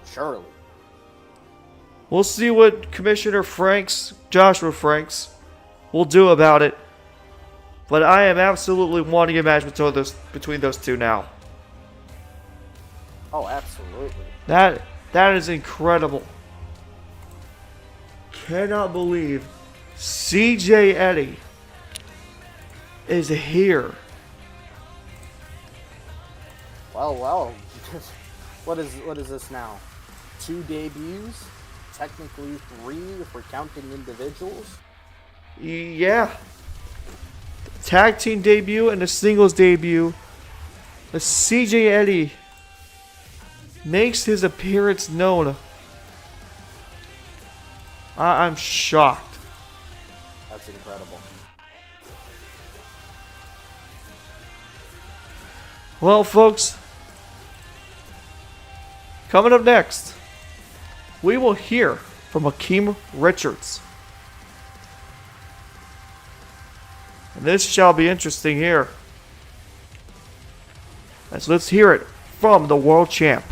Surely. We'll see what Commissioner Franks, Joshua Franks, will do about it. But I am absolutely wanting a match between those two now. Oh, absolutely. That is incredible. Cannot believe CJ Eddie is here. Well. What is this now? 2 debuts? Technically 3 if we're counting individuals? Yeah. Tag team debut and a singles debut. The CJ Eddie makes his appearance known. I'm shocked. That's incredible. Well, folks, coming up next, we will hear from Hakeem Richards. And this shall be interesting here. Let's hear it from the world champ.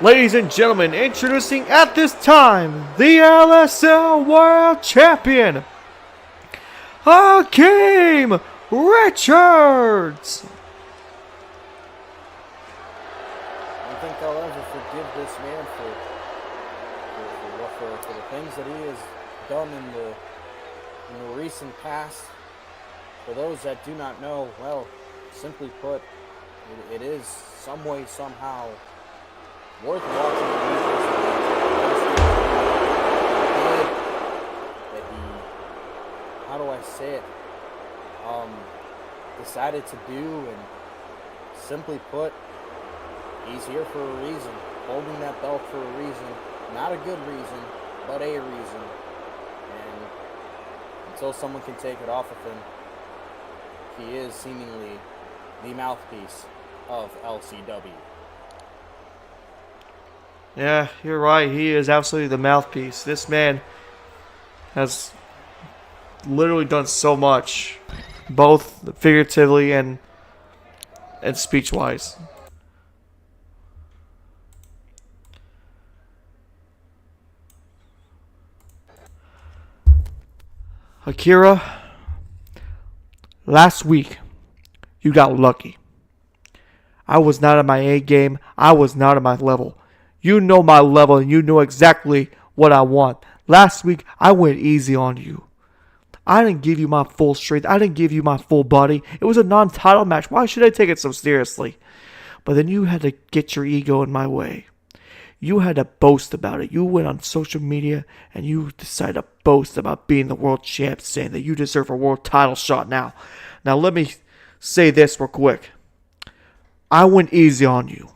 Ladies and gentlemen, introducing at this time the LSL World Champion, Hakeem Richards. I don't think I'll ever forgive this man for the things that he has done in the recent past. For those that do not know, well, simply put, it is some way, somehow worth watching the videos that he, how do I say it, decided to do, and simply put, he's here for a reason, holding that belt for a reason, not a good reason, but a reason, and until someone can take it off of him, he is seemingly the mouthpiece of LCW. Yeah, you're right. He is absolutely the mouthpiece. This man has literally done so much, both figuratively and speech-wise. Akira, last week you got lucky. I was not at my A game. I was not at my level. You know my level and you know exactly what I want. Last week, I went easy on you. I didn't give you my full strength. I didn't give you my full body. It was a non-title match. Why should I take it so seriously? But then you had to get your ego in my way. you had to boast about it. You went on social media and you decided to boast about being the world champ, saying that you deserve a world title shot now. Now, let me say this real quick. I went easy on you.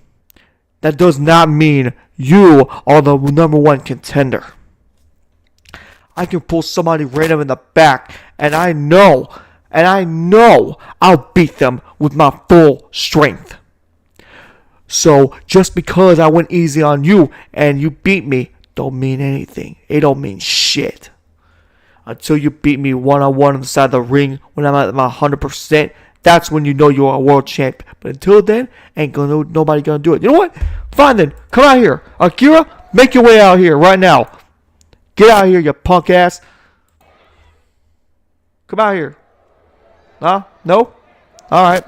That does not mean you are the number one contender. I can pull somebody random in the back, and I know I'll beat them with my full strength. So just because I went easy on you and you beat me don't mean anything. It don't mean shit. Until you beat me one-on-one on the side of the ring when I'm at my 100%, that's when you know you're a world champ. But until then, nobody gonna do it. You know what? Fine then. Come out here. Akira, make your way out here right now. Get out here, you punk ass. Come out here. Huh? No? Alright.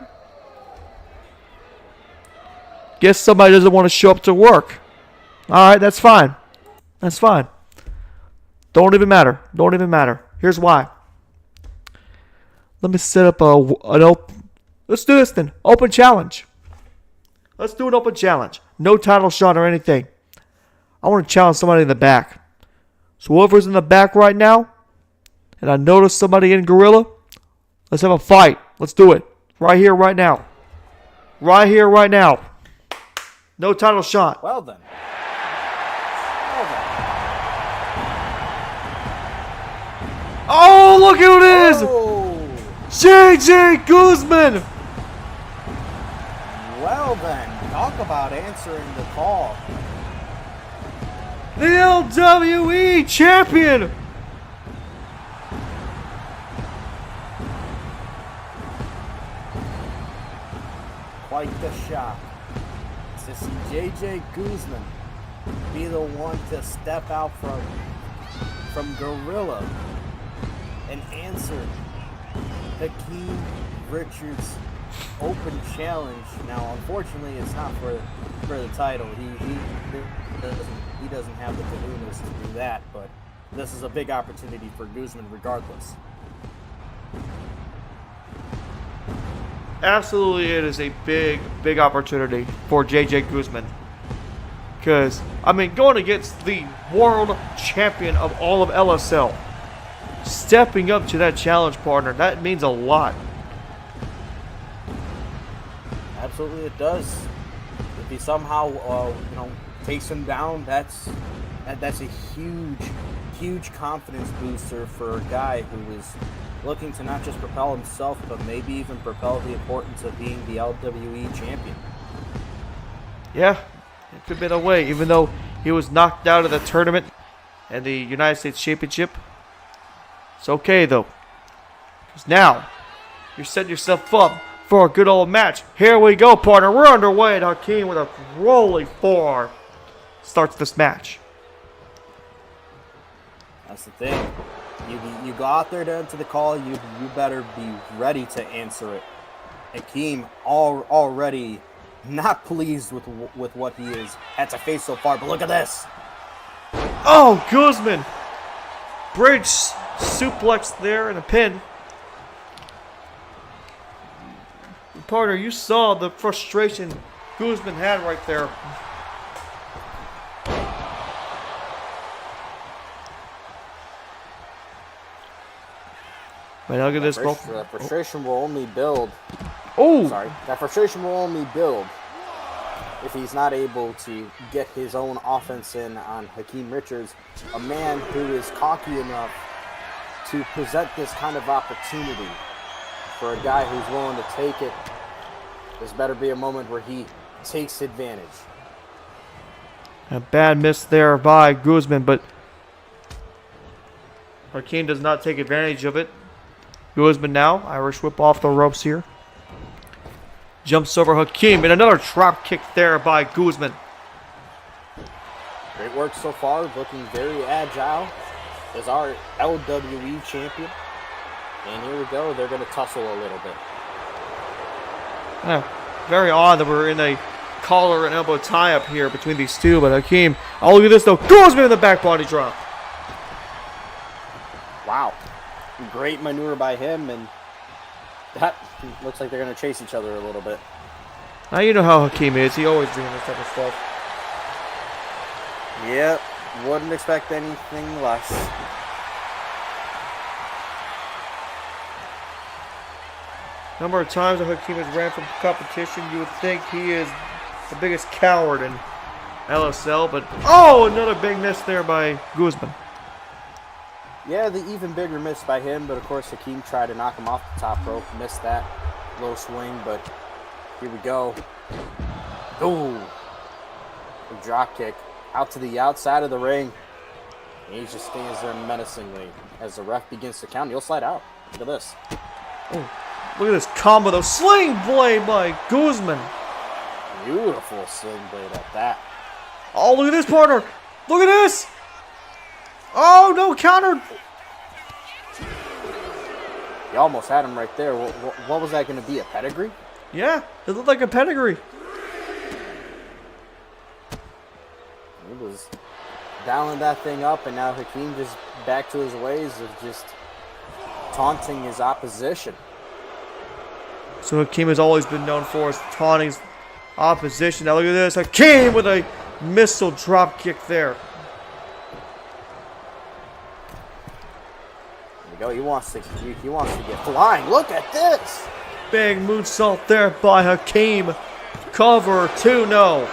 Guess somebody doesn't want to show up to work. Alright, that's fine. That's fine. Don't even matter. Don't even matter. Here's why. Let me set up let's do this then. Open challenge. Let's do an open challenge. No title shot or anything. I want to challenge somebody in the back. So whoever's in the back right now, and I notice somebody in Gorilla, let's have a fight. Let's do it. Right here, right now. Right here, right now. No title shot. Well then. Oh, look who it is! Oh. JJ Guzman! Well then, talk about answering the call. The LWE champion! Quite the shock to see JJ Guzman be the one to step out from Gorilla and answer Hakeem Richards' open challenge. Now, unfortunately, it's not for the title. He doesn't have the kahunas to do that, but this is a big opportunity for Guzman regardless. Absolutely, it is a big opportunity for JJ Guzman. Because, I mean, going against the world champion of all of LSL, stepping up to that challenge partner, that means a lot. Absolutely, it does. If he somehow, takes him down, that's a huge confidence booster for a guy who is looking to not just propel himself, but maybe even propel the importance of being the LWE champion. Yeah, it could have been a way, even though he was knocked out of the tournament and the United States Championship. It's okay, though, because now you're setting yourself up for a good old match. Here we go, partner. We're underway, and Hakeem with a rolling forearm starts this match. That's the thing. You go out there to enter the call, you better be ready to answer it. Hakeem already not pleased with what he has had to face so far, but look at this. Oh, Guzman. Bridge suplex there and a pin. Partner, you saw the frustration Guzman had right there. Wait, look at this. That frustration will only build. Oh! Sorry. That frustration will only build if he's not able to get his own offense in on Hakeem Richards, a man who is cocky enough to present this kind of opportunity for a guy who's willing to take it. There's better be a moment where he takes advantage. A bad miss there by Guzman, but Hakeem does not take advantage of it. Guzman now, Irish whip off the ropes here. Jumps over Hakeem, and another drop kick there by Guzman. Great work so far, looking very agile as our LWE champion. And here we go, they're going to tussle a little bit. Yeah, very odd that we're in a collar and elbow tie-up here between these two, but Hakeem, oh, look at this though, Guzman in the back body drop. Wow. Great maneuver by him, and that looks like they're going to chase each other a little bit. Now you know how Hakeem is. He always doing this type of stuff. Yep, wouldn't expect anything less. Number of times that Hakeem has ran from competition, you would think he is the biggest coward in LSL, but oh, another big miss there by Guzman. Yeah, the even bigger miss by him, but of course Hakeem tried to knock him off the top rope, missed that low swing, but here we go. Ooh, a drop kick out to the outside of the ring. And he just stands there menacingly as the ref begins to count. He'll slide out. Look at this. Oh, look at this combo, though. Sling blade by Guzman. Beautiful sling blade at that. Oh, look at this, partner. Look at this. Oh, no, countered. You almost had him right there. What was that going to be, a pedigree? Yeah, it looked like a pedigree. He was dialing that thing up, and now Hakeem just back to his ways of just taunting his opposition. So Hakeem has always been known for his taunting his opposition. Now look at this. Hakeem with a missile drop kick there. There we go. He wants to get flying. Look at this. Big moonsault there by Hakeem. Cover 2-0.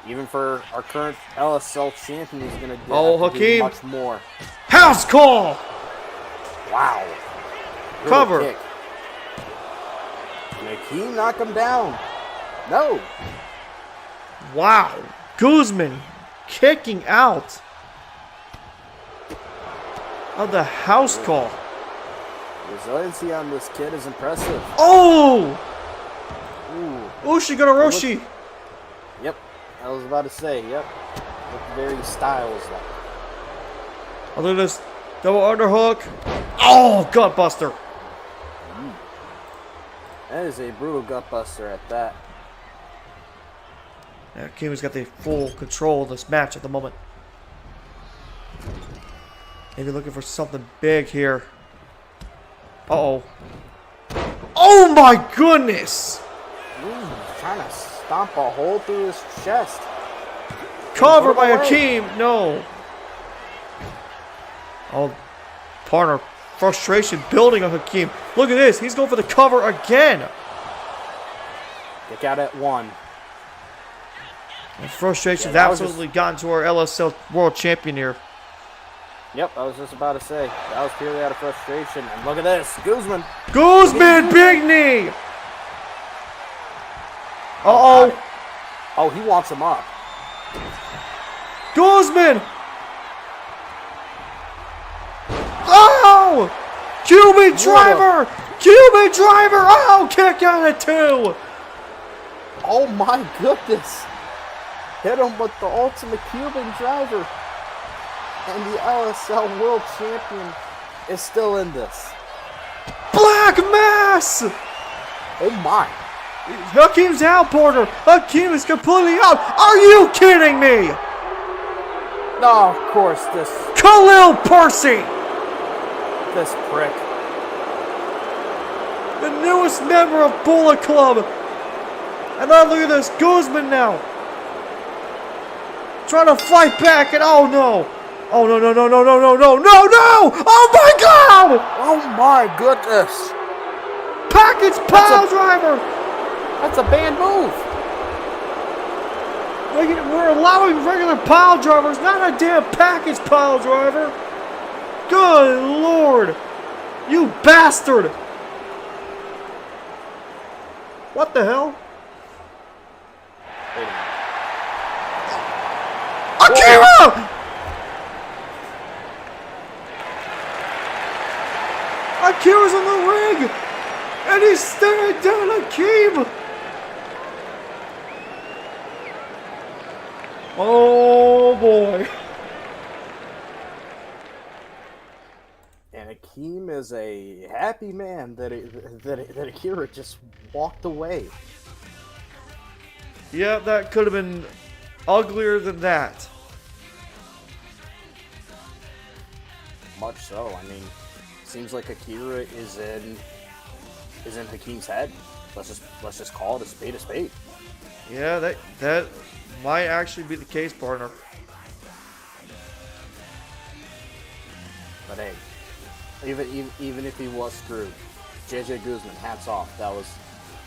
Even for our current LSL champion, he's going to Hakeem. do much more. House call. Wow. Good Cover. Kick. And Hakeem knock him down. No. Wow. Guzman kicking out of the house call. Resiliency on this kid is impressive. Oh! Ooh. Ushi got Orochi. Yep. I was about to say, yep. Look very styles-like. Oh, look at this. Double underhook. Oh, gutbuster. That is a brutal gutbuster at that. Yeah, Hakeem's got the full control of this match at the moment. Maybe looking for something big here. Uh-oh. Oh my goodness! Ooh, trying to stomp a hole through his chest. Cover by Hakeem. No. Oh, partner. Frustration building on Hakeem. Look at this. He's going for the cover again. Kick out at one. And frustration's absolutely gotten to our LSL World Champion here. Yep, I was just about to say. That was purely out of frustration. And look at this. Guzman. Guzman, big knee. Uh-oh. Oh, he wants him up. Guzman. Oh! QB driver. QB driver. Oh, kick out at 2. Oh my goodness. Hit him with the ultimate Cuban driver. And the LSL World Champion is still in this. Black Mass! Oh my. Hakeem's out, Porter. Hakeem is completely out. Are you kidding me? No, of course, this Khalil Percy, prick. the newest member of Bullet Club. And now look at this. Guzman now. Trying to fight back, and oh no. Oh no, no, no, no, no, no, no, no, no! Oh my god! Oh my goodness. Package pile driver! That's a banned move. We're allowing regular pile drivers, not a damn package pile driver. Good lord. You bastard. What the hell? Wait a minute. Akira! Akira's in the ring! And he's staring down Hakeem! Oh boy. And Hakeem is a happy man that Akira just walked away. Yeah, that could have been uglier than that. Much so. I mean, seems like Akira is in Hakeem's head. let's just call it a spade a spade. Yeah, that might actually be the case, partner. But hey, even if he was screwed, JJ Guzman, hats off. That was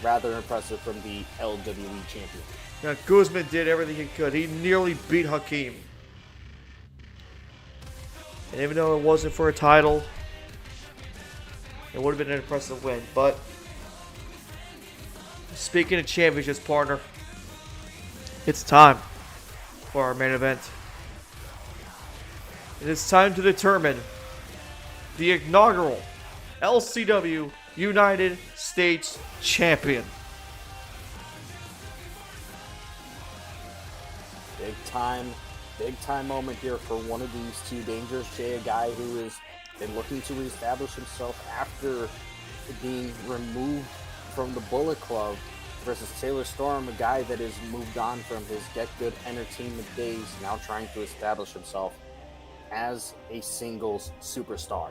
rather impressive from the LWE champion. Yeah, Guzman did everything he could. He nearly beat Hakeem. And even though it wasn't for a title, it would have been an impressive win. But speaking of championships, partner, it's time for our main event. It is time to determine the inaugural LCW United States Champion. Big time moment here for one of these two. Dangerous Jay, a guy who has been looking to reestablish himself after being removed from the Bullet Club, versus Taylor Storm, a guy that has moved on from his Get Good Entertainment days, now trying to establish himself as a singles superstar.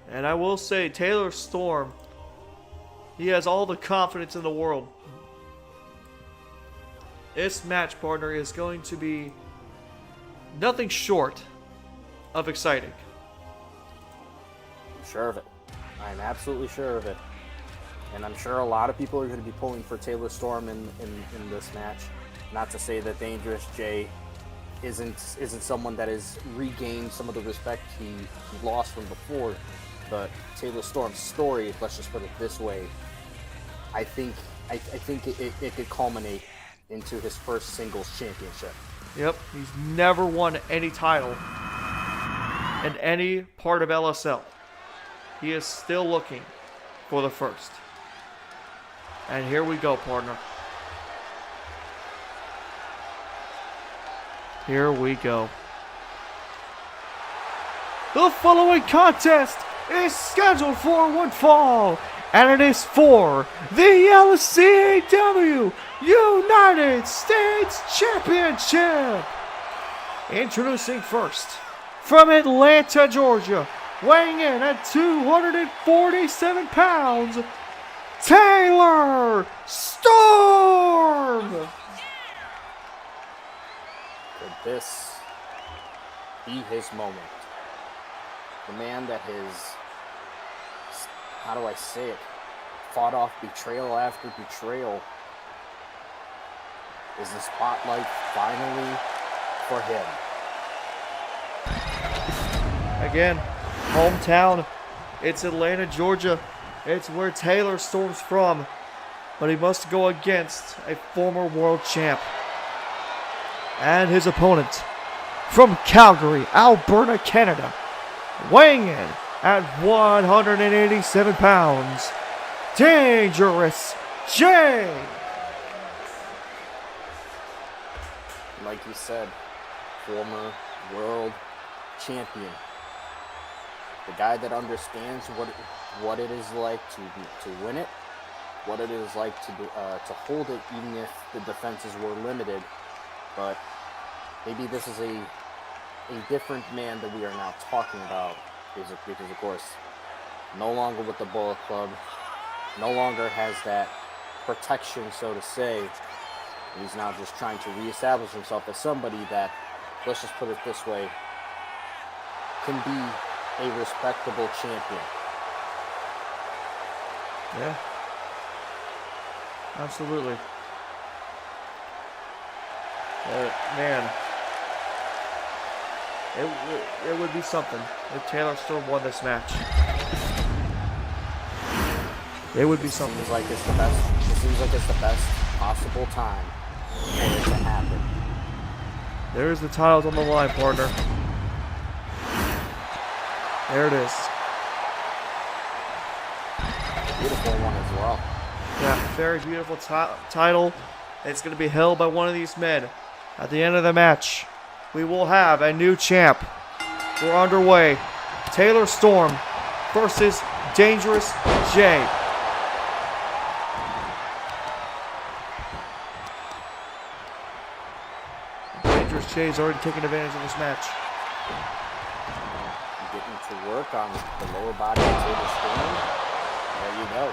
And I will say, Taylor Storm, he has all the confidence in the world. This match, partner, is going to be nothing short of exciting. I'm sure of it. I'm absolutely sure of it. And I'm sure a lot of people are going to be pulling for Taylor Storm in this match. Not to say that Dangerous Jay isn't someone that has regained some of the respect he lost from before, but Taylor Storm's story, let's just put it this way, I think it could culminate into his first singles championship. Yep, he's never won any title in any part of LSL. He is still looking for the first. And here we go, partner. Here we go. The following contest is scheduled for one fall, and it is for the LCW United States Championship. Introducing first, from Atlanta, Georgia, weighing in at 247 pounds, Taylor Storm! Could this be his moment? The man that has, how do I say it, fought off betrayal after betrayal. Is the spotlight finally for him? Again, hometown, it's Atlanta, Georgia. It's where Taylor Storm's from, but he must go against a former world champ. And his opponent, from Calgary, Alberta, Canada, weighing in at 187 pounds, Dangerous Jay. Like you said, former world champion. The guy that understands what it is like to win it, what it is like to hold it, even if the defenses were limited. But maybe this is a different man that we are now talking about, because of course, no longer with the Bullet Club, no longer has that protection, so to say. He's now just trying to reestablish himself as somebody that, let's just put it this way, can be a respectable champion. Yeah. Absolutely. Man. It would be something if Taylor Storm won this match. It would be something. It seems like it's the best possible time for it to happen. There's the titles on the line, partner. There it is. Beautiful one as well. Yeah, very beautiful title. It's going to be held by one of these men. At the end of the match, we will have a new champ. We're underway. Taylor Storm versus Dangerous Jay. Dangerous Jay's already taken advantage of this match. Getting to work on the lower body of Taylor Storm. There you go.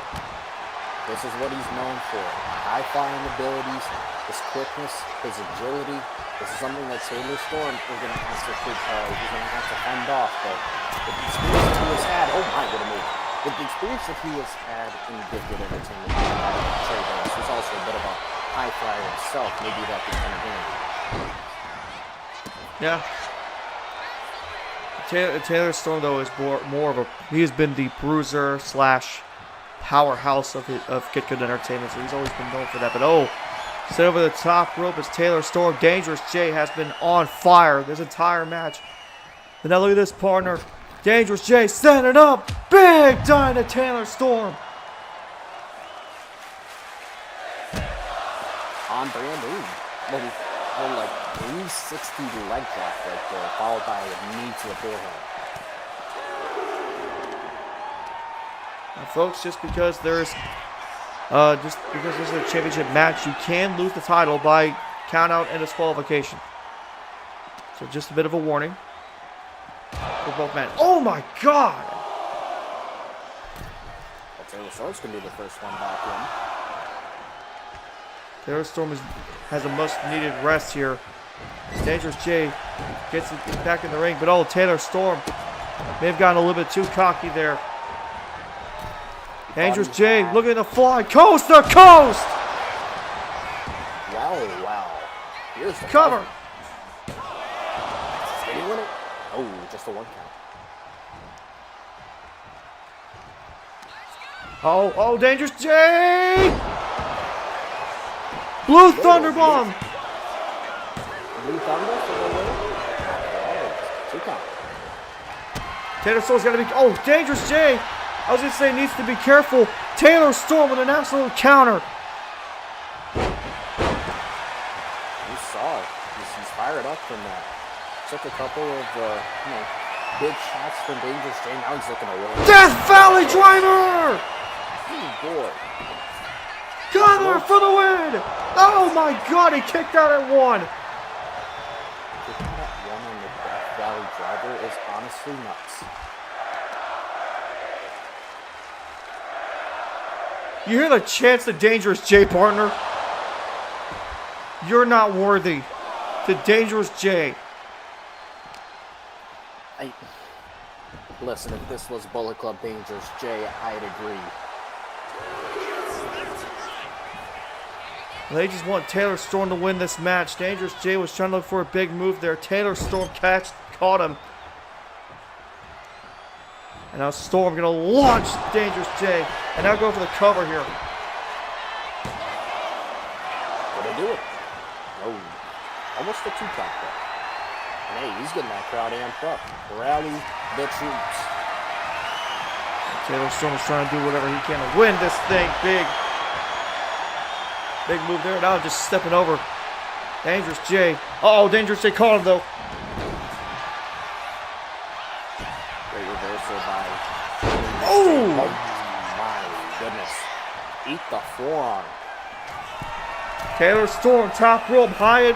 This is what he's known for. High-flying abilities, his quickness, his agility. This is something that Taylor Storm is going to have to fend off. But with the experience that he has had, oh my, what a move. With the experience that he has had in Gifted Entertainment, he's also a bit of a high flyer himself. Maybe that could come in handy. Yeah. Taylor Storm, though, is more of a... He has been the bruiser / powerhouse of Get Good Entertainment, so he's always been known for that. But, oh, set over the top rope as Taylor Storm. Dangerous J has been on fire this entire match. And now look at this, partner. Dangerous J standing up. Big time to Taylor Storm. On brand, ooh. Well, like 360 leg drop right there, followed by a knee to the forehead. Now, folks, just because there's this is a championship match, you can lose the title by count out and disqualification. So just a bit of a warning for both men. Oh my God! Well, Taylor Storm's gonna be the first one back in. Taylor Storm has a much-needed rest here. Dangerous J gets it back in the ring, but oh, Taylor Storm may have gotten a little bit too cocky there. Dangerous J looking at the fly, coast to coast! Wow. Here's the cover. Did he win it? Oh, just a 1 count. Oh, Dangerous J! Blue Thunder Bomb! Blue Thunder for the win? Oh, 2 count. Taylor Storm's got to be... Oh, Dangerous J! I was going to say needs to be careful. Taylor Storm with an absolute counter. You saw it. He's fired up from that. Took a couple of, big shots from Dangerous J. Now he's looking away. Death Valley Driver! Oh, boy. Gunner for the win! Oh my God, he kicked out at 1. Kicking out at 1 on the Death Valley Driver is honestly nuts. You hear the chants to Dangerous J, partner? You're not worthy. To Dangerous J. Listen, if this was Bullet Club Dangerous J, I'd agree. They just want Taylor Storm to win this match. Dangerous J was trying to look for a big move there. Taylor Storm caught him. And now Storm going to launch Dangerous J. And now go for the cover here. Will they do it? Oh, almost a 2 count there. And hey, he's getting that crowd amped up. Rally the troops. Taylor Storm is trying to do whatever he can to win this thing. Big move there. Now just stepping over Dangerous J. Uh-oh, Dangerous J caught him, though. Great reversal by... Oh! My goodness. Eat the forearm. Taylor Storm, top rope, high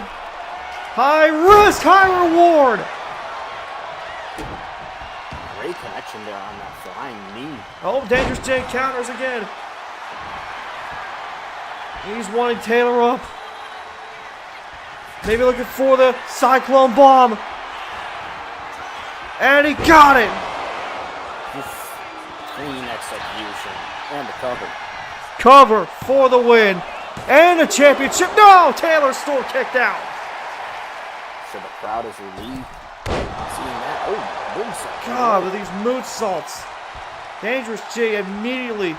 risk, high reward. Great connection there on that flying knee. Oh, Dangerous J counters again. He's wanting Taylor up. Maybe looking for the Cyclone Bomb. And he got it. Clean execution. And the cover. Cover for the win. And the championship. No! Taylor Storm kicked out. So the crowd is relieved. Seeing that. Oh, moonsault. God, with these moonsaults. Dangerous J immediately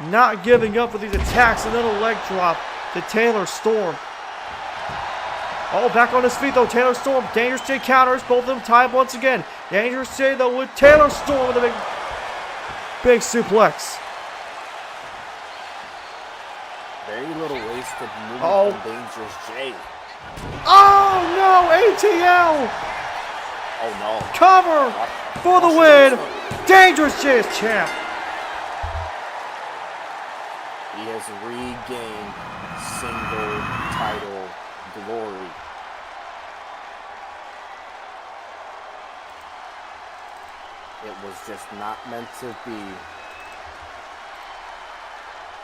not giving up with these attacks, and then a leg drop to Taylor Storm. Oh, back on his feet though, Taylor Storm. Dangerous J counters, both of them tied once again. Dangerous J though with Taylor Storm with a big suplex. Very little wasted movement from Dangerous J. Oh no, ATL! Oh no. Cover for the win. Dangerous J is champ. He has regained single title glory. It was just not meant to be.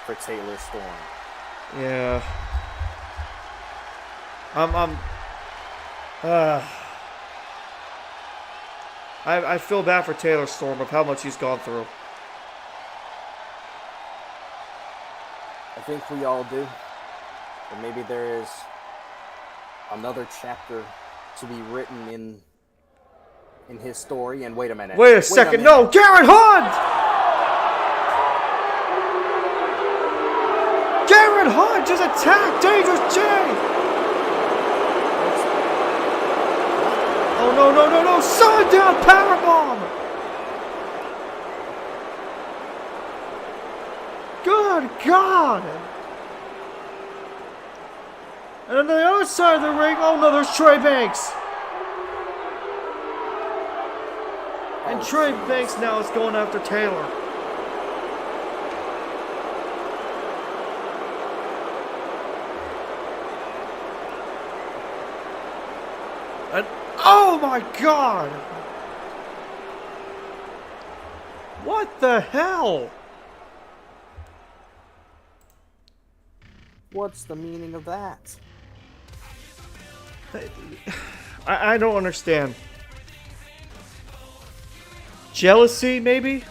for Taylor Storm. Yeah. I feel bad for Taylor Storm of how much he's gone through. I think we all do. And maybe there is another chapter to be written in his story. And wait a minute. Wait a second. No, Garrett Hunt! Garrett Hunt just attacked Dangerous J! Oh, no. Sundown powerbomb! Good God! And on the other side of the ring, oh no, there's Trey Banks! And Trey Banks now is going after Taylor. And oh my God! What the hell? What's the meaning of that? I don't understand. Jealousy, maybe?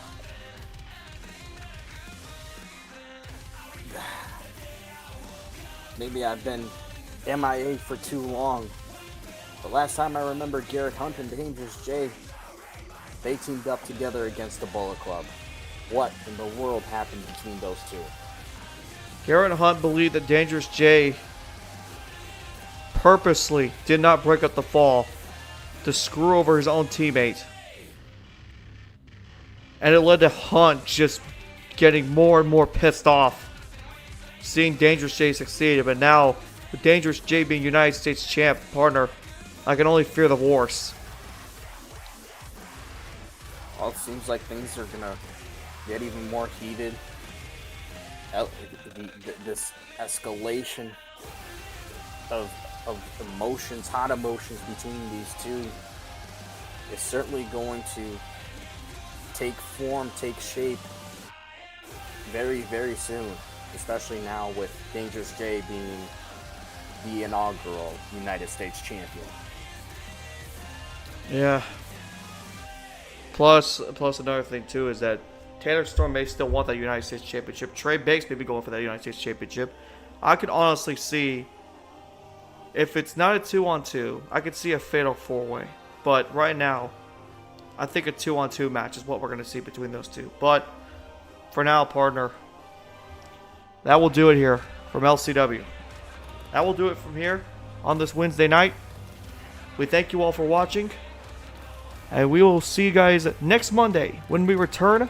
Maybe I've been MIA for too long. The last time I remember Garrett Hunt and Dangerous J, they teamed up together against the Bullet Club. What in the world happened between those two? Garrett Hunt believed that Dangerous J purposely did not break up the fall to screw over his own teammate. And it led to Hunt just getting more and more pissed off seeing Dangerous J succeed. But now, with Dangerous J being United States champ partner, I can only fear the worst. Well, it seems like things are gonna get even more heated. This escalation of emotions, hot emotions between these two is certainly going to take form, take shape very, very soon. Especially now with Dangerous J being the inaugural United States champion. Yeah. Plus another thing too is that Taylor Storm may still want that United States Championship. Trey Banks may be going for that United States Championship. I could honestly see, if it's not a 2-on-2, I could see a fatal 4-way. But right now, I think a 2-on-2 match is what we're going to see between those two. But for now, partner, that will do it here from LCW. That will do it from here on this Wednesday night. We thank you all for watching. And we will see you guys next Monday when we return